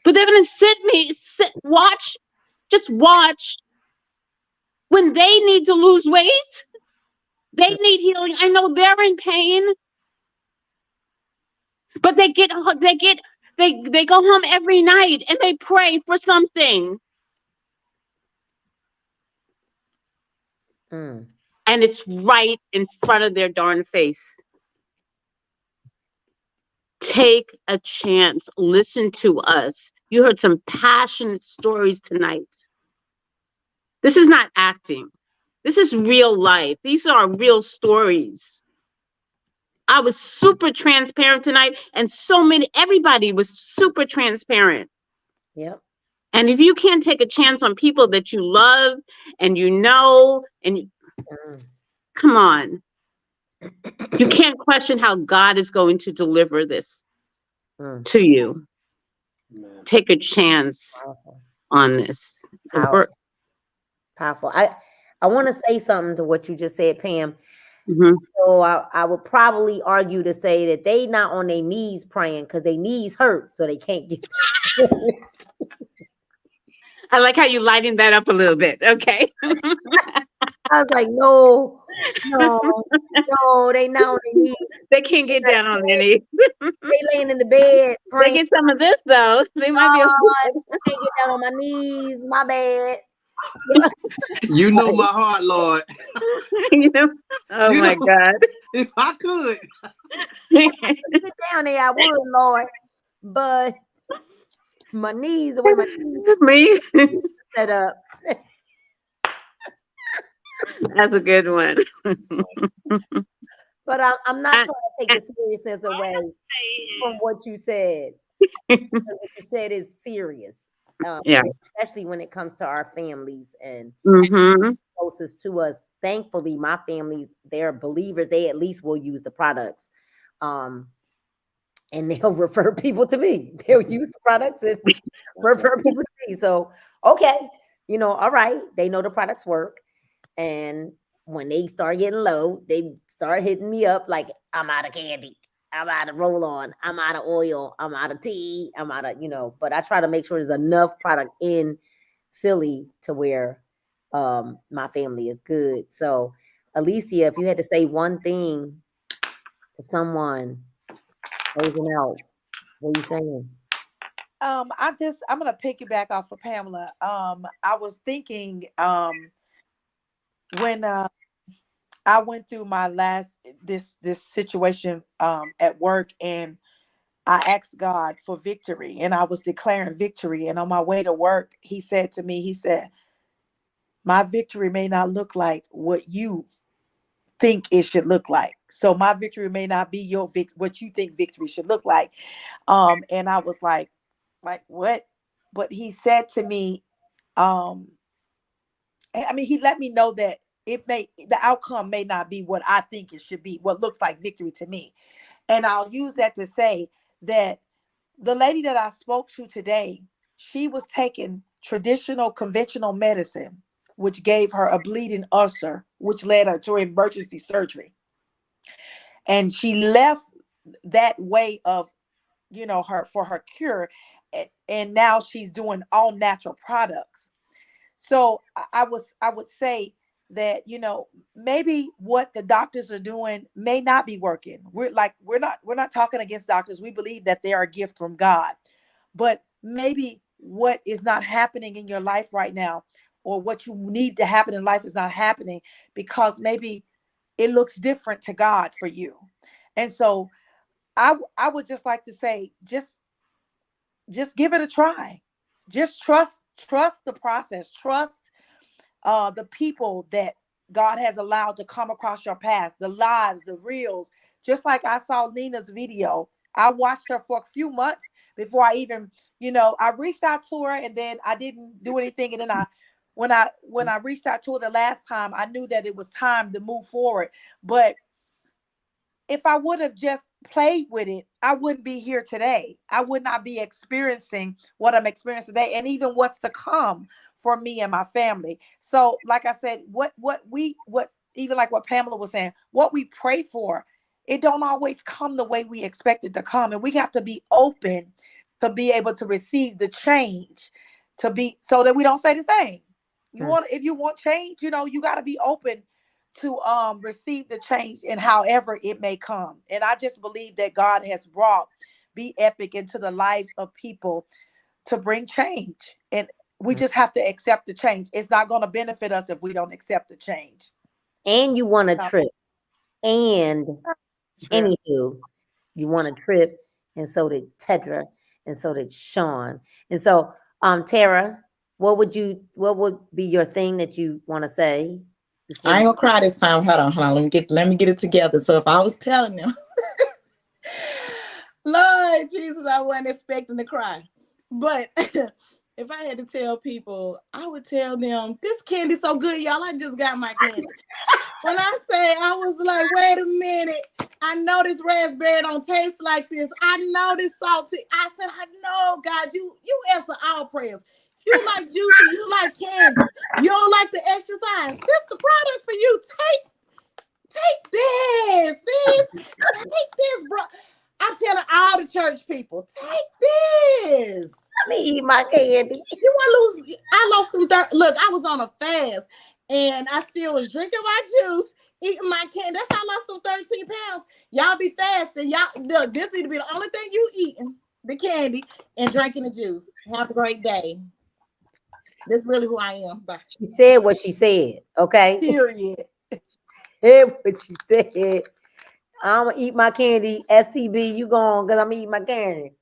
But they're going to watch when they need to lose weight. They need healing. I know they're in pain, but they go home every night and they pray for something. And it's right in front of their darn face. Take a chance. Listen to us. You heard some passionate stories tonight. This is not acting. This is real life. These are real stories. I was super transparent tonight, and everybody was super transparent. Yep. And if you can't take a chance on people that you love and you know, come on. You can't question how God is going to deliver this to you. Take a chance on this. Powerful. I want to say something to what you just said, Pam. Mm-hmm. So I would probably argue to say that they not on their knees praying because their knees hurt, so they can't get. I like how you lighten that up a little bit. Okay. I was like, no, they not on their knees. They can't get down on their knees. They laying in the bed praying. They get some of this though. They might be. I can't get down on my knees. My bad. You know my heart, Lord. Oh my God. If I could get down there, I would, Lord. But my knees, the way my knees set up. That's a good one. But I'm not trying to take the seriousness away from what you said. What you said is serious. Especially when it comes to our families and closest to us. Thankfully, my family, they're believers. They at least will use the products. And they'll refer people to me. They'll use the products and refer people to me. So, okay, all right. They know the products work. And when they start getting low, they start hitting me up like, I'm out of candy. I'm out of roll-on. I'm out of oil. I'm out of tea. I'm out of, but I try to make sure there's enough product in Philly to where my family is good. So, Alicia, if you had to say one thing someone closing out. What are you saying? I'm gonna piggyback off of Pamela. I was thinking, when I went through my last this situation at work, and I asked God for victory, and I was declaring victory. And on my way to work, he said to me, he said, my victory may not look like what you think it should look like. So my victory may not be what you think victory should look like. And I was like what? But he said to me, I mean, he let me know that the outcome may not be what I think it should be, what looks like victory to me. And I'll use that to say that the lady that I spoke to today, she was taking traditional conventional medicine, which gave her a bleeding ulcer, which led her to emergency surgery. And she left that way of, her for her cure. And now she's doing all natural products. So I would say that, maybe what the doctors are doing may not be working. We're not talking against doctors. We believe that they are a gift from God. But maybe what is not happening in your life right now, or what you need to happen in life, is not happening because maybe it looks different to God for you. And so I would just like to say, just give it a try. Just trust the process. Trust the people that God has allowed to come across your path, the lives, the reels. Just like I saw Nina's video, I watched her for a few months before I even, I reached out to her, and then I didn't do anything. And then when I reached out to her the last time, I knew that it was time to move forward. But if I would have just played with it, I wouldn't be here today. I would not be experiencing what I'm experiencing today, and even what's to come for me and my family. So, like I said, what even like what Pamela was saying, what we pray for, it don't always come the way we expect it to come, and we have to be open to be able to receive the change, so that we don't stay the same. If you want change, you got to be open to receive the change, and however it may come. And I just believe that God has brought Be Epic into the lives of people to bring change, and we just have to accept the change. It's not going to benefit us if we don't accept the change. And you want a trip. And anywho, you want a trip, and so did Tedra, and so did Sean. And so Tara, what would be your thing that you want to say? I ain't gonna cry this time. Hold on. Let me get it together. So if I was telling them, Lord Jesus, I wasn't expecting to cry. But if I had to tell people, I would tell them, this candy's so good, y'all. I just got my candy. When I say, I was like, wait a minute. I know this raspberry don't taste like this. I know this salty. I said, I know, God, you answer all prayers. You like juicy, you like candy, you don't like the exercise. This the product for you. Take this, take this, bro. I'm telling all the church people, take this. Let me eat my candy. You want to lose? I lost some look, I was on a fast, and I still was drinking my juice, eating my candy. That's how I lost some 13 pounds. Y'all be fasting. Y'all, look, this need to be the only thing you eating, the candy, and drinking the juice. Have a great day. That's really who I am. Bye. She said what she said, okay? Period. Said what she said. I'm gonna eat my candy. STB, you gone, because I'm gonna eat my candy.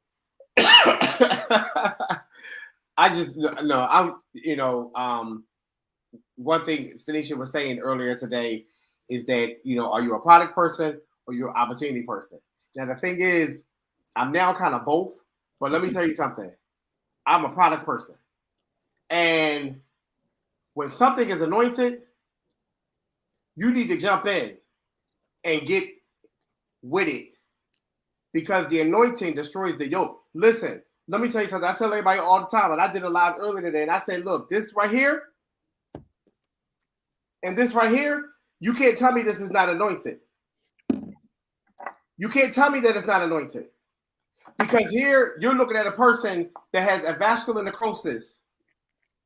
One thing Stanisha was saying earlier today is that, are you a product person or you're an opportunity person? Now, the thing is, I'm now kind of both, but let me tell you something. I'm a product person. And when something is anointed, you need to jump in and get with it, because the anointing destroys the yoke. Listen, let me tell you something. I tell everybody all the time, and I did a live earlier today, and I said, look, this right here and this right here, you can't tell me this is not anointed. You can't tell me that it's not anointed. Because here you're looking at a person that has a vascular necrosis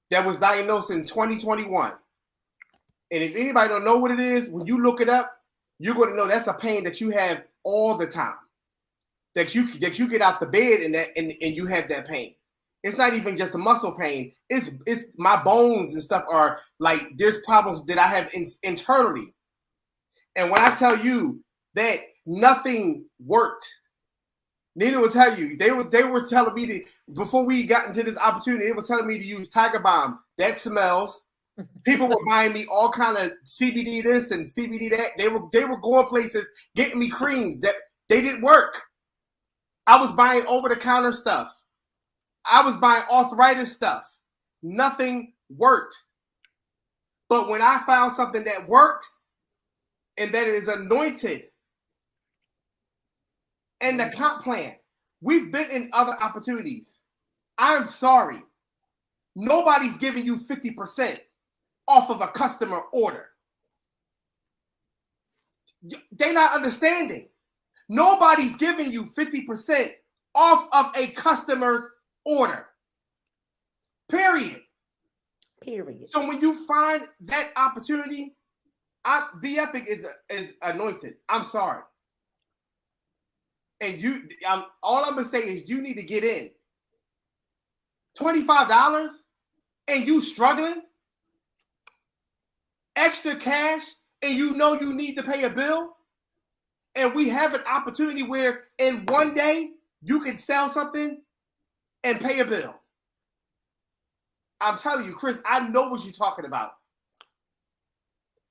that was diagnosed in 2021. And if anybody don't know what it is, when you look it up, you're going to know that's a pain that you have all the time. That you get out the bed and you have that pain. It's not even just a muscle pain. It's my bones and stuff are like there's problems that I have internally. And when I tell you that nothing worked, Nina will tell you they were telling me to, before we got into this opportunity, they were telling me to use Tiger Balm. That smells. People were buying me all kind of CBD this and CBD that. They were going places getting me creams that they didn't work. I was buying over-the-counter stuff. I was buying arthritis stuff. Nothing worked. But when I found something that worked and that is anointed and the comp plan, we've been in other opportunities. I'm sorry. Nobody's giving you 50% off of a customer order. They're not understanding. Nobody's giving you 50% off of a customer's order. Period. So when you find that opportunity, Be Epic is anointed. I'm sorry. And all I'm gonna say is you need to get in. $25 and you struggling, extra cash, and you know you need to pay a bill. And we have an opportunity where in one day you can sell something and pay a bill. I'm telling you, Chris, I know what you're talking about.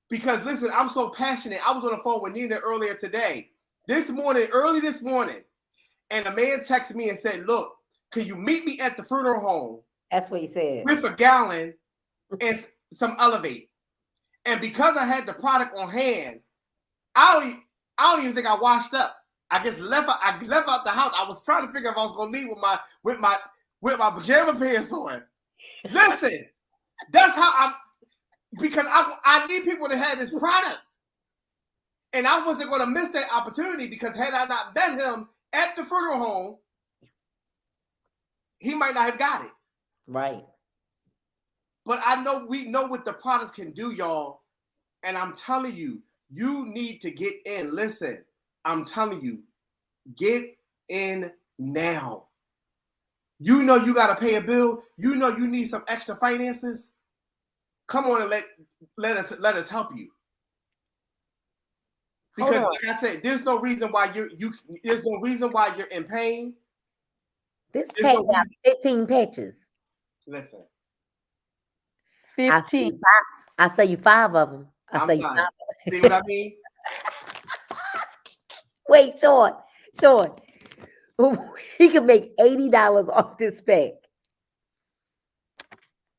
Because listen, I'm so passionate. I was on the phone with Nina earlier today, early this morning, and a man texted me and said, look, can you meet me at the funeral home? That's what he said. With a gallon and some Elevate. And because I had the product on hand, I don't even think I washed up. I just left out the house. I was trying to figure if I was gonna leave with my pajama pants on. Listen, that's how because I need people to have this product. And I wasn't gonna miss that opportunity because had I not met him at the funeral home, he might not have got it. Right. But we know what the products can do, y'all. And I'm telling you, you need to get in. Listen, I'm telling you, get in now. You know you got to pay a bill. You know you need some extra finances. Come on and let us help you. Because like I said, there's no reason why there's no reason why you're in pain. This pack got 15 patches. Listen. 15. I say you 5 of them. I say you 5 of them. See what I mean? Wait, Sean. He could make $80 off this pack.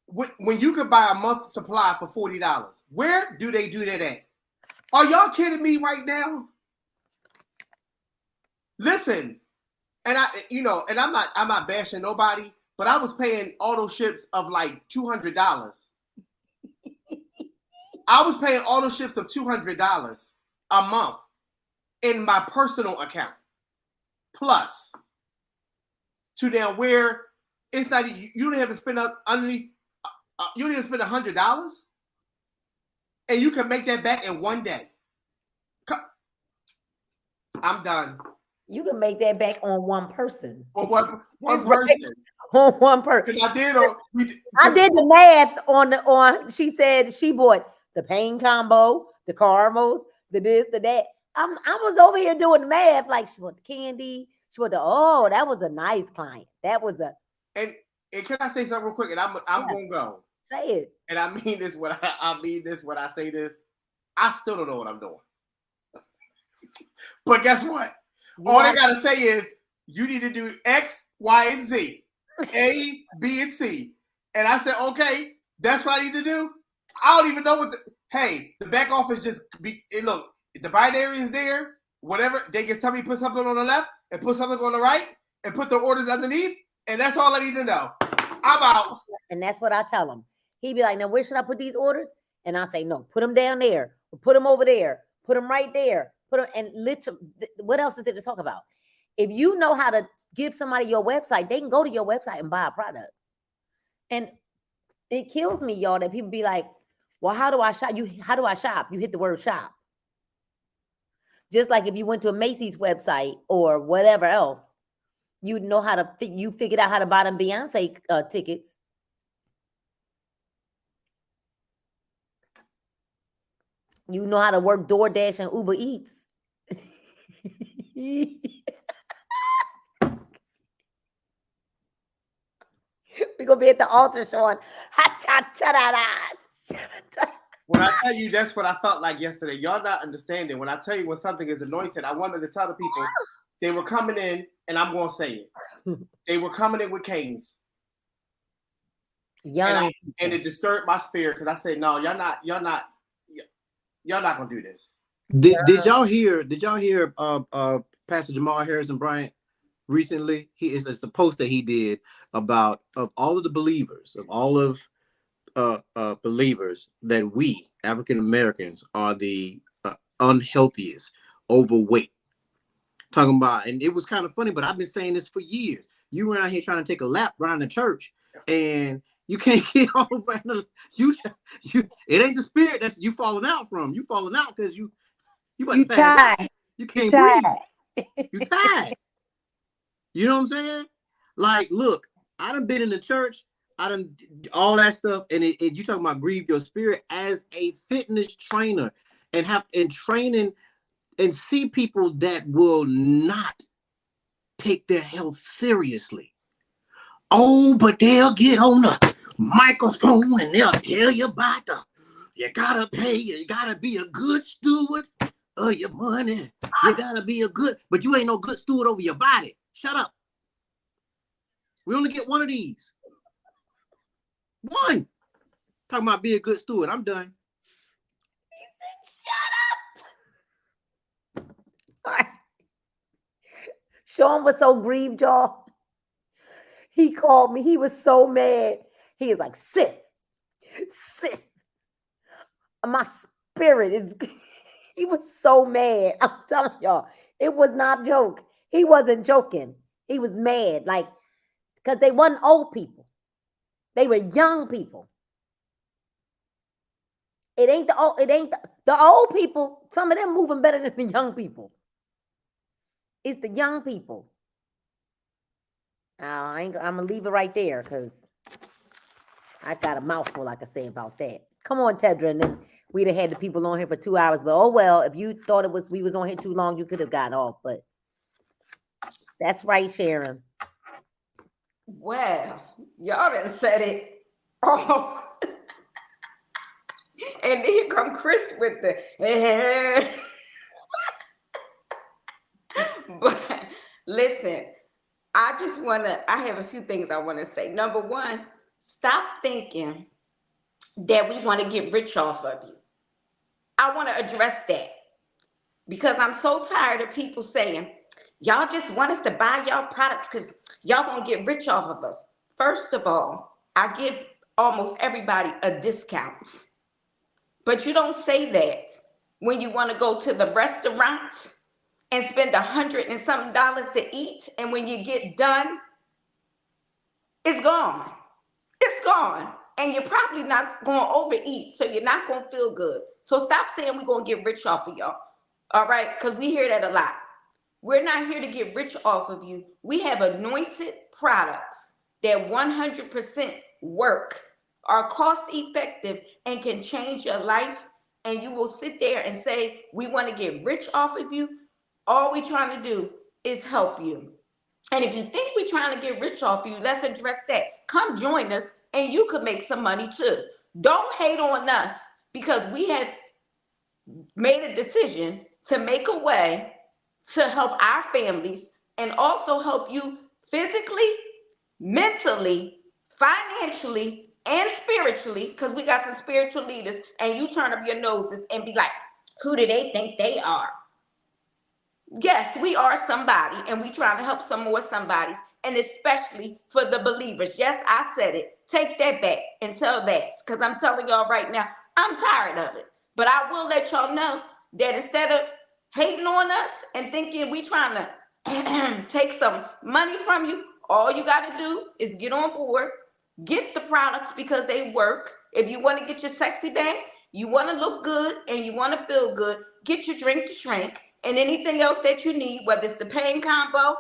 When you could buy a month supply for $40, where do they do that at? Are y'all kidding me right now? Listen, and I'm not bashing nobody, but I was paying auto ships of like $200. I was paying auto ships of $200 a month in my personal account. Plus, to now where it's not, you don't have to spend underneath, you don't have to spend $100, and you can make that back in one day. I'm done. You can make that back on one person. On one person. On one person. I did the math on. She said she bought the pain combo, the caramels, the this, the that. I was over here doing the math. Like she bought the candy. She bought that was a nice client. That was a. And can I say something real quick? And I'm gonna go. Say it. And I mean this when I mean this when I say this. I still don't know what I'm doing. But guess what? All they gotta say is you need to do X, Y, and Z, A, B, and C. And I said, okay, that's what I need to do. I don't even know what the back office look, the binary is there, whatever. They can tell me put something on the left and put something on the right and put the orders underneath. And that's all I need to know. I'm out. And that's what I tell him. He'd be like, now where should I put these orders? And I say, no, put them down there. Or put them over there. Put them right there. Put them, and literally, what else is there to talk about? If you know how to give somebody your website, they can go to your website and buy a product. And it kills me, y'all, that people be like, well, how do I shop? How do I shop? You hit the word shop. Just like if you went to a Macy's website or whatever else, you know how to, you figured out how to buy them Beyonce tickets. You know how to work DoorDash and Uber Eats. We're going to be at the altar showing. When I tell you, that's what I felt like yesterday. Y'all not understanding. When I tell you when something is anointed, I wanted to tell the people they were coming in, and I'm going to say it. They were coming in with canes. Young. And it disturbed my spirit because I said, no, y'all not going to do this. Did y'all hear Pastor Jamal Harrison Bryant recently? He is a post that he did about of all of the believers, of all of believers, that we African Americans are the unhealthiest, overweight. Talking about, and it was kind of funny, but I've been saying this for years. You around here trying to take a lap around the church, and you can't get all around you. It ain't the spirit that's you falling out from. You falling out because you tired. You can't breathe. You tired. You know what I'm saying? Like, look, I done been in the church. I done all that stuff, and you talking about grieve your spirit as a fitness trainer, and training and see people that will not take their health seriously. Oh, but they'll get on the microphone and they'll tell you about you gotta pay, you gotta be a good steward of your money. You gotta be but you ain't no good steward over your body. Shut up. We only get one of these. One. Talking about be a good steward. I'm done. He said, shut up. All right. Sean was so grieved, y'all. He called me. He was so mad. He was like, sis, my spirit is... He was so mad. I'm telling y'all, it was not a joke. He wasn't joking. He was mad, like, because they weren't old people. They were young people. It ain't the old people. Some of them moving better than the young people. It's the young people. I'm gonna leave it right there because I got a mouthful I could say about that. Come on, Tedra, and then we'd have had the people on here for 2 hours. But oh well, if you thought we was on here too long, you could have got off. But that's right, Sharon. Well, y'all done said it. Oh. And then here come Chris with the But listen, I have a few things I want to say. Number one, stop thinking that we want to get rich off of you. I want to address that because I'm so tired of people saying, y'all just want us to buy y'all products because y'all gonna get rich off of us. First of all, I give almost everybody a discount. But you don't say that when you want to go to the restaurant and spend $100 and something to eat, and when you get done, it's gone. It's gone. And you're probably not going to overeat, so you're not going to feel good. So stop saying we're going to get rich off of y'all. All right? Because we hear that a lot. We're not here to get rich off of you. We have anointed products that 100% work, are cost effective, and can change your life. And you will sit there and say, we want to get rich off of you. All we're trying to do is help you. And if you think we're trying to get rich off you, let's address that. Come join us and you could make some money too. Don't hate on us because we have made a decision to make a way to help our families and also help you physically, mentally, financially, and spiritually, because we got some spiritual leaders, and you turn up your noses and be like, who do they think they are? Yes, we are somebody, and we trying to help some more somebodies, and especially for the believers. Yes, I said it. Take that back and tell that, because I'm telling y'all right now, I'm tired of it. But I will let y'all know that instead of hating on us and thinking we trying to take some money from you, all you got to do is get on board, get the products because they work. If you want to get your sexy back, you want to look good and you want to feel good, get your drink to shrink. and anything else that you need, whether it's the pain combo,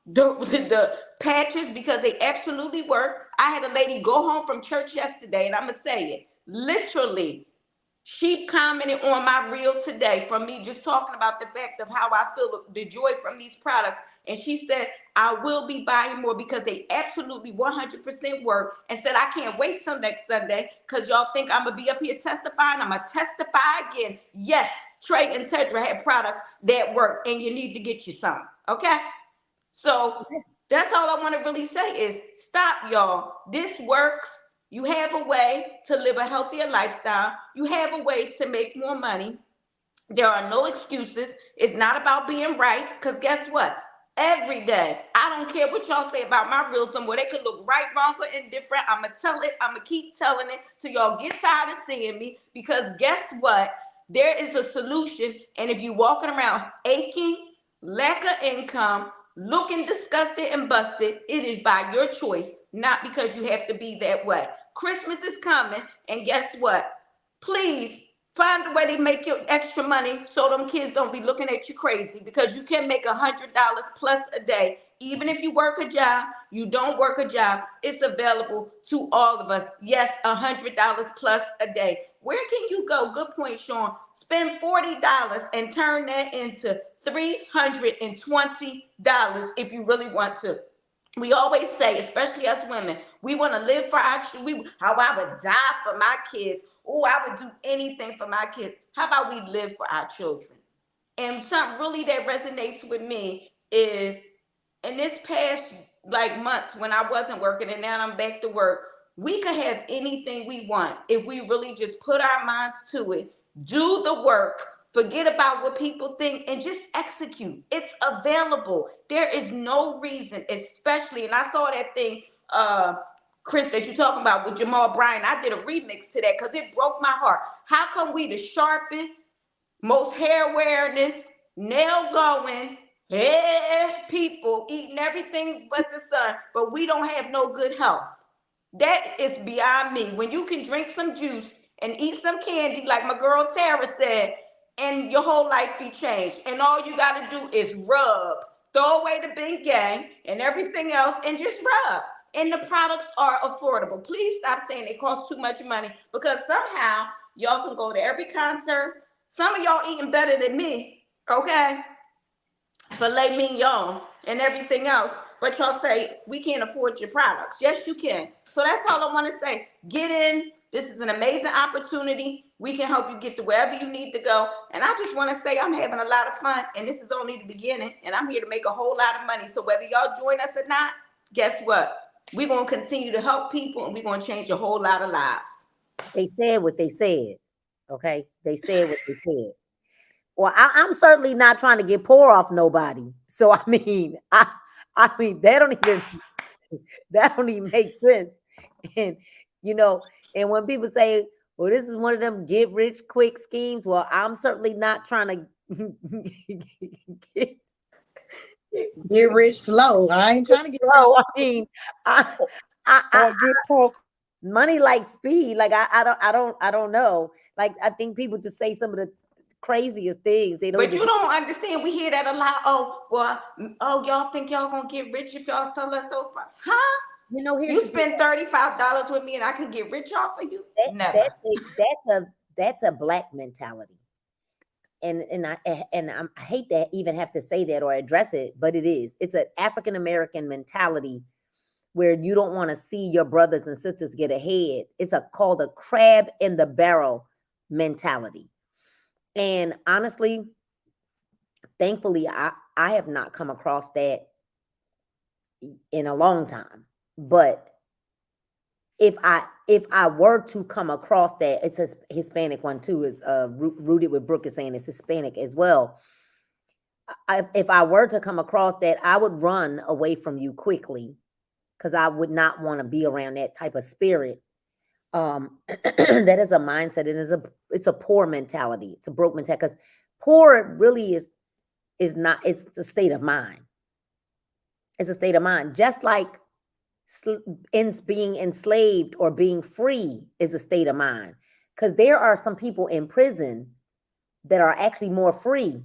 the patches, because they absolutely work. I had a lady go home from church yesterday, and I'm going to say it, literally, she commented on my reel today from me just talking about the fact of how I feel the joy from these products. And she said, I will be buying more because they absolutely 100% work. And said, I can't wait till next Sunday because y'all think I'm going to be up here testifying. I'm going to testify again. Yes, Trey and Tedra had products that work, and you need to get you some. Okay? So that's all I want to really say is stop, y'all. This works. You have a way to live a healthier lifestyle. You have a way to make more money. There are no excuses. It's not about being right, because guess what? Every day, I don't care what y'all say about my reels somewhere. They could look right, wrong, or indifferent. I'm going to tell it. I'm going to keep telling it till y'all get tired of seeing me, because guess what? There is a solution. And if you're walking around aching, lack of income, looking disgusted and busted, it is by your choice, not because you have to be that way. Christmas is coming, and guess what? Please find a way to make your extra money so them kids don't be looking at you crazy, because you can make $100 plus a day. Even if you work a job, you don't work a job, it's available to all of us. Yes, $100 plus a day. Where can you go? Good point, Sean. Spend $40 and turn that into $320 if you really want to. We always say, especially us women, we want to live for our children. How I would die for my kids. Oh, I would do anything for my kids. How about we live for our children? And something really that resonates with me is, in this past months when I wasn't working and now I'm back to work, we could have anything we want if we really just put our minds to it, do the work, forget about what people think, and just execute. It's available. There is no reason, especially, and I saw that thing, Chris, that you're talking about with Jamal Bryant. I did a remix to that because it broke my heart. How come we the sharpest, most hair weariness, nail going, people eating everything but the sun, but we don't have no good health? That is beyond me. When you can drink some juice and eat some candy, like my girl Tara said, and your whole life be changed. And all you got to do is rub. Throw away the big gang and everything else and just rub. And the products are affordable. Please stop saying they cost too much money, because somehow y'all can go to every concert. Some of y'all eating better than me, okay? Filet mignon and everything else. But y'all say, we can't afford your products. Yes, you can. So that's all I want to say. Get in. This is an amazing opportunity. We can help you get to wherever you need to go. And I just want to say I'm having a lot of fun. And this is only the beginning. And I'm here to make a whole lot of money. So whether y'all join us or not, guess what? We're going to continue to help people, and we're going to change a whole lot of lives. They said what they said. Okay? They said what they said. Well, I'm certainly not trying to get poor off nobody. So, I mean, that don't even make sense. And, and when people say, well, this is one of them get rich quick schemes, well, I'm certainly not trying to get rich slow. I ain't trying to get slow. rich. I mean, Or get poor. money like speed. Like I don't know. Like, I think people just say some of the craziest things. They don't. But you don't understand. We hear that a lot. Oh, well, y'all think y'all gonna get rich if y'all sell us those products? Huh? You spend $35 with me and I can get rich off of you? Never. That's a Black mentality. And I hate to even have to say that or address it, but it is. It's an African American mentality where you don't want to see your brothers and sisters get ahead. It's called a crab in the barrel mentality. And honestly, thankfully, I have not come across that in a long time. But if I were to come across that, it's a Hispanic one too, is rooted with Brooke is saying it's Hispanic as well. If I were to come across that, I would run away from you quickly, because I would not want to be around that type of spirit. That is a mindset. It's a poor mentality. It's a broke mentality, because poor really is not. It's a state of mind. It's a state of mind, just like being enslaved or being free is a state of mind. Because there are some people in prison that are actually more free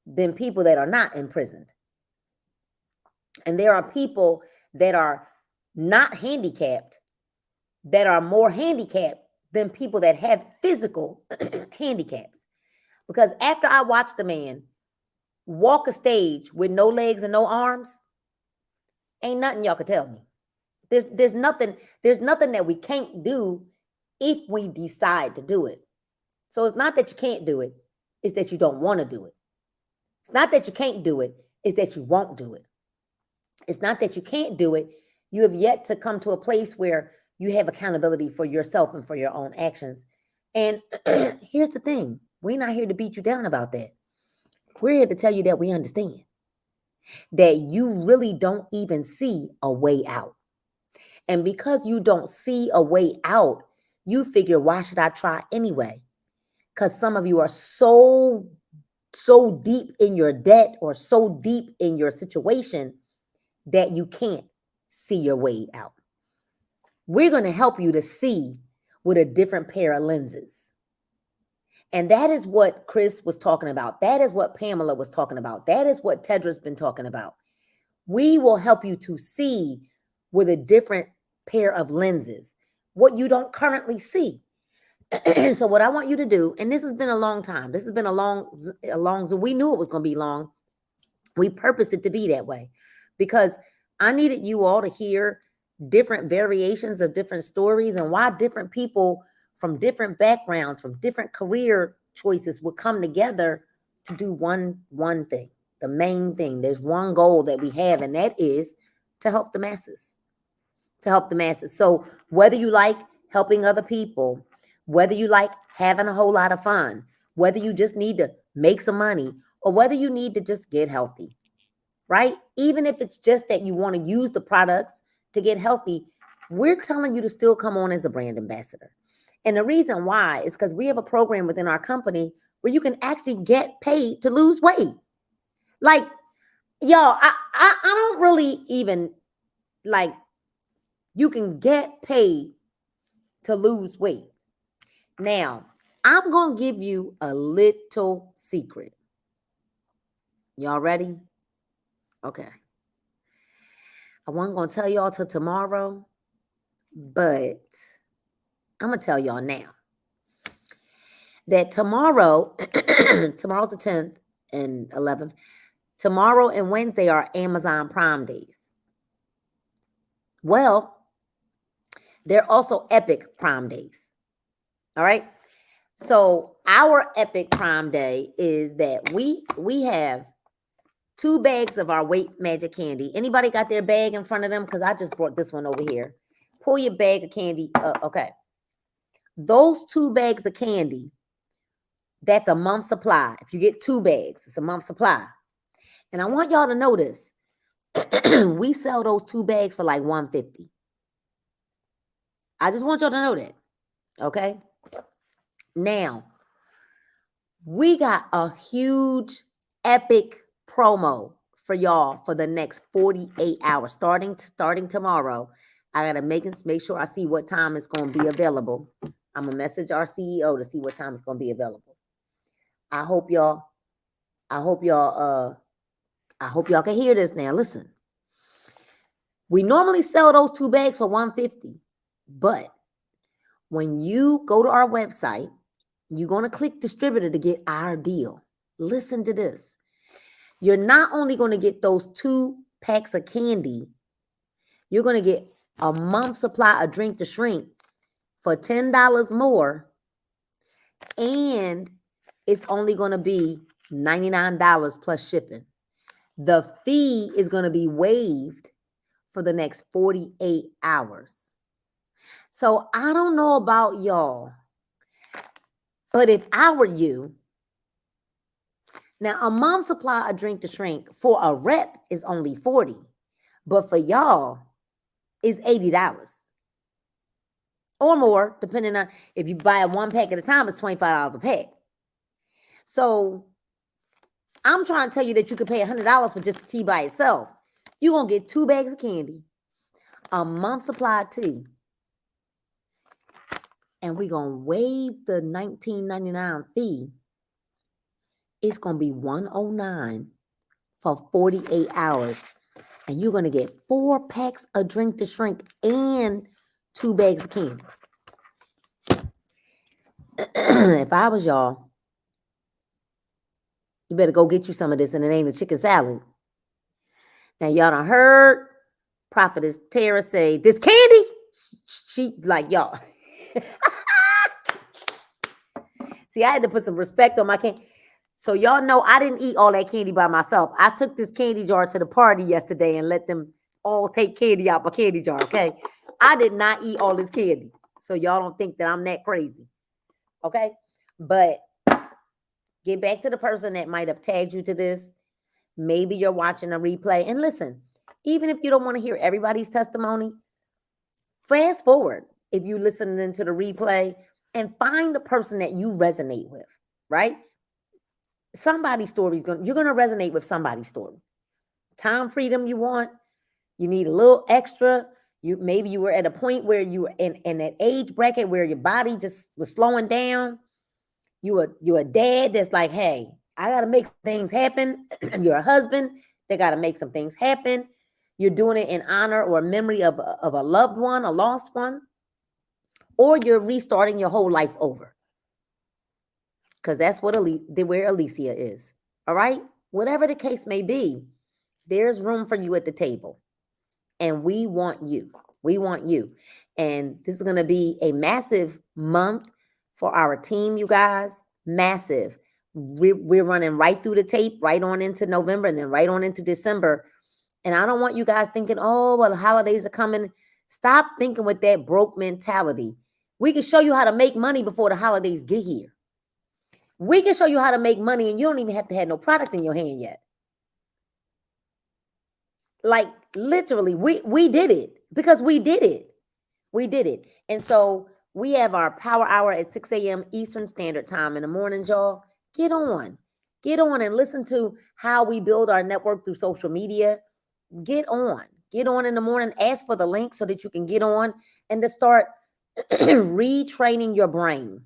than people that are not imprisoned. And there are people that are not handicapped that are more handicapped than people that have physical handicaps. Because after I watched a man walk a stage with no legs and no arms, ain't nothing y'all could tell me. There's nothing that we can't do if we decide to do it. So it's not that you can't do it, it's that you don't want to do it. It's not that you can't do it, it's that you won't do it. It's not that you can't do it. You have yet to come to a place where you have accountability for yourself and for your own actions. And here's the thing. We're not here to beat you down about that. We're here to tell you that we understand that you really don't even see a way out. And because you don't see a way out, you figure, why should I try anyway? Because some of you are so deep in your debt or so deep in your situation that you can't see your way out. We're going to help you to see with a different pair of lenses. And that is what Chris was talking about. That is what Pamela was talking about. That is what Tedra's been talking about. We will help you to see with a different pair of lenses, what you don't currently see. So what I want you to do, and this has been a long time. This has been a long, we knew it was going to be long. We purposed it to be that way because I needed you all to hear different variations of different stories and why different people from different backgrounds, from different career choices would come together to do one thing, the main thing. There's one goal that we have, and that is to help the masses, So whether you like helping other people, whether you like having a whole lot of fun, whether you just need to make some money, or whether you need to just get healthy, right? Even if it's just that you want to use the products to get healthy, we're telling you to still come on as a brand ambassador. And the reason why is because we have a program within our company where you can actually get paid to lose weight. Like, y'all, I don't really even, like, you can get paid to lose weight. Now, I'm going to give you a little secret. Y'all ready? Okay. I wasn't going to tell y'all till tomorrow, but I'm going to tell y'all now that tomorrow, tomorrow's the 10th and 11th, tomorrow and Wednesday are Amazon Prime days. Well, they're also Epic Prime days. All right. So our Epic Prime Day is that we have 2 bags of our Weight Magic candy. Anybody got their bag in front of them? Because I just brought this one over here. Pull your bag of candy. Okay. Those 2 bags of candy, that's a month's supply. If you get 2 bags, it's a month's supply. And I want y'all to know this. We sell those 2 bags for like $150. I just want y'all to know that. Okay. Now, we got a huge epic promo for y'all for the next 48 hours, starting tomorrow. I gotta make sure I see what time it's gonna be available. I'm gonna message our CEO to see what time it's gonna be available. I hope y'all can hear this now. Listen, we normally sell those 2 bags for $150, but when you go to our website, you're going to click distributor to get our deal. Listen to this. You're not only going to get those 2 packs of candy, you're going to get a month's supply of Drink to Shrink for $10 more, and it's only going to be $99 plus shipping. The fee is going to be waived for the next 48 hours. So I don't know about y'all, but if I were you, now a mom's supply of Drink to Shrink for a rep is only $40, but for y'all is $80 or more, depending on if you buy 1 pack at a time, it's $25 a pack. So I'm trying to tell you that you could pay $100 for just the tea by itself. You're going to get 2 bags of candy, a month's supply of tea, and we're going to waive the $19.99 fee It's going to be $109 for 48 hours. And you're going to get 4 packs of Drink to Shrink and 2 bags of candy. If I was y'all, you better go get you some of this, and it ain't a chicken salad. Now, y'all done heard Prophetess Tara say, this candy, she like, y'all. See, I had to put some respect on my candy. So y'all know I didn't eat all that candy by myself. I took this candy jar to the party yesterday and let them all take candy out my candy jar, okay? I did not eat all this candy. So y'all don't think that I'm that crazy, okay? But get back to the person that might have tagged you to this. Maybe you're watching a replay. And listen, even if you don't want to hear everybody's testimony, fast forward if you listening to the replay and find the person that you resonate with, right? Somebody's story you're gonna resonate with somebody's story. Time freedom you want, you need a little extra. Maybe you were at a point where you were in that age bracket where your body just was slowing down. You're a dad that's like, hey, I gotta make things happen. You're a husband that gotta make some things happen. You're doing it in honor or memory of a loved one, a lost one, or you're restarting your whole life over. Because that's what where Alicia is. All right? Whatever the case may be, there's room for you at the table. And we want you. We want you. And this is going to be a massive month for our team, you guys. Massive. We're running right through the tape, right on into November, and then right on into December. And I don't want you guys thinking, oh, well, the holidays are coming. Stop thinking with that broke mentality. We can show you how to make money before the holidays get here. We can show you how to make money and you don't even have to have no product in your hand yet. Like literally, we did it because we did it. We did it. And so we have our power hour at 6 a.m. Eastern Standard Time in the mornings, y'all. Get on and listen to how we build our network through social media. Get on in the morning, ask for the link so that you can get on and to start retraining your brain.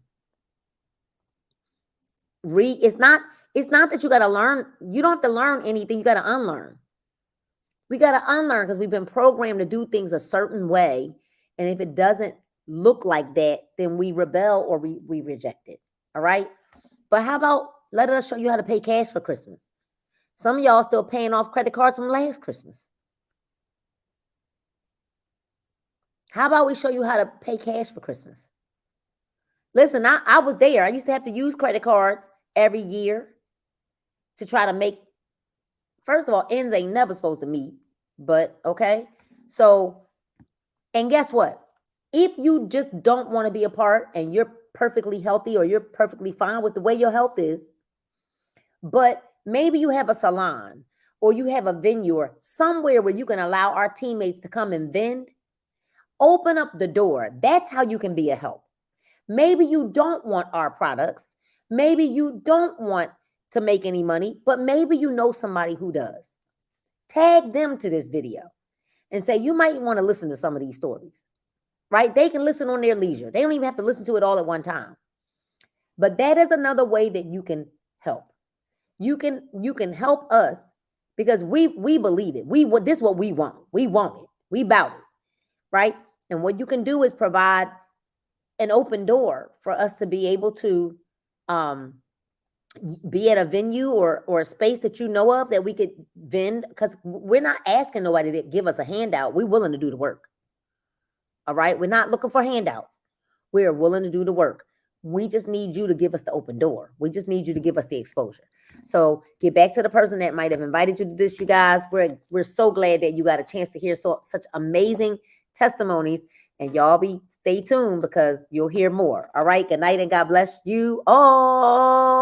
It's not that you got to learn. You don't have to learn anything. You got to unlearn. We got to unlearn because we've been programmed to do things a certain way. And if it doesn't look like that, then we rebel or we reject it. All right. But how about let us show you how to pay cash for Christmas? Some of y'all still paying off credit cards from last Christmas. How about we show you how to pay cash for Christmas? Listen, I was there. I used to have to use credit cards every year to try to make, first of all, ends ain't never supposed to meet, but okay. So, and guess what? If you just don't want to be a part and you're perfectly healthy or you're perfectly fine with the way your health is, but maybe you have a salon or you have a venue or somewhere where you can allow our teammates to come and vend, open up the door. That's how you can be a help. Maybe you don't want our products. Maybe you don't want to make any money, but maybe you know somebody who does. Tag them to this video and say, you might want to listen to some of these stories, right? They can listen on their leisure. They don't even have to listen to it all at one time. But that is another way that you can help. You can help us because we believe it. This is what we want. We want it. We bout it, right? And what you can do is provide an open door for us to be able to be at a venue or a space that you know of that we could vend, because we're not asking nobody to give us a handout. We're willing to do the work. All right. We're not looking for handouts. We're willing to do the work. We just need you to give us the open door. We just need you to give us the exposure. So get back to the person that might have invited you to this, you guys. We're so glad that you got a chance to hear such amazing testimonies. And y'all stay tuned because you'll hear more. All right. Good night and God bless you all.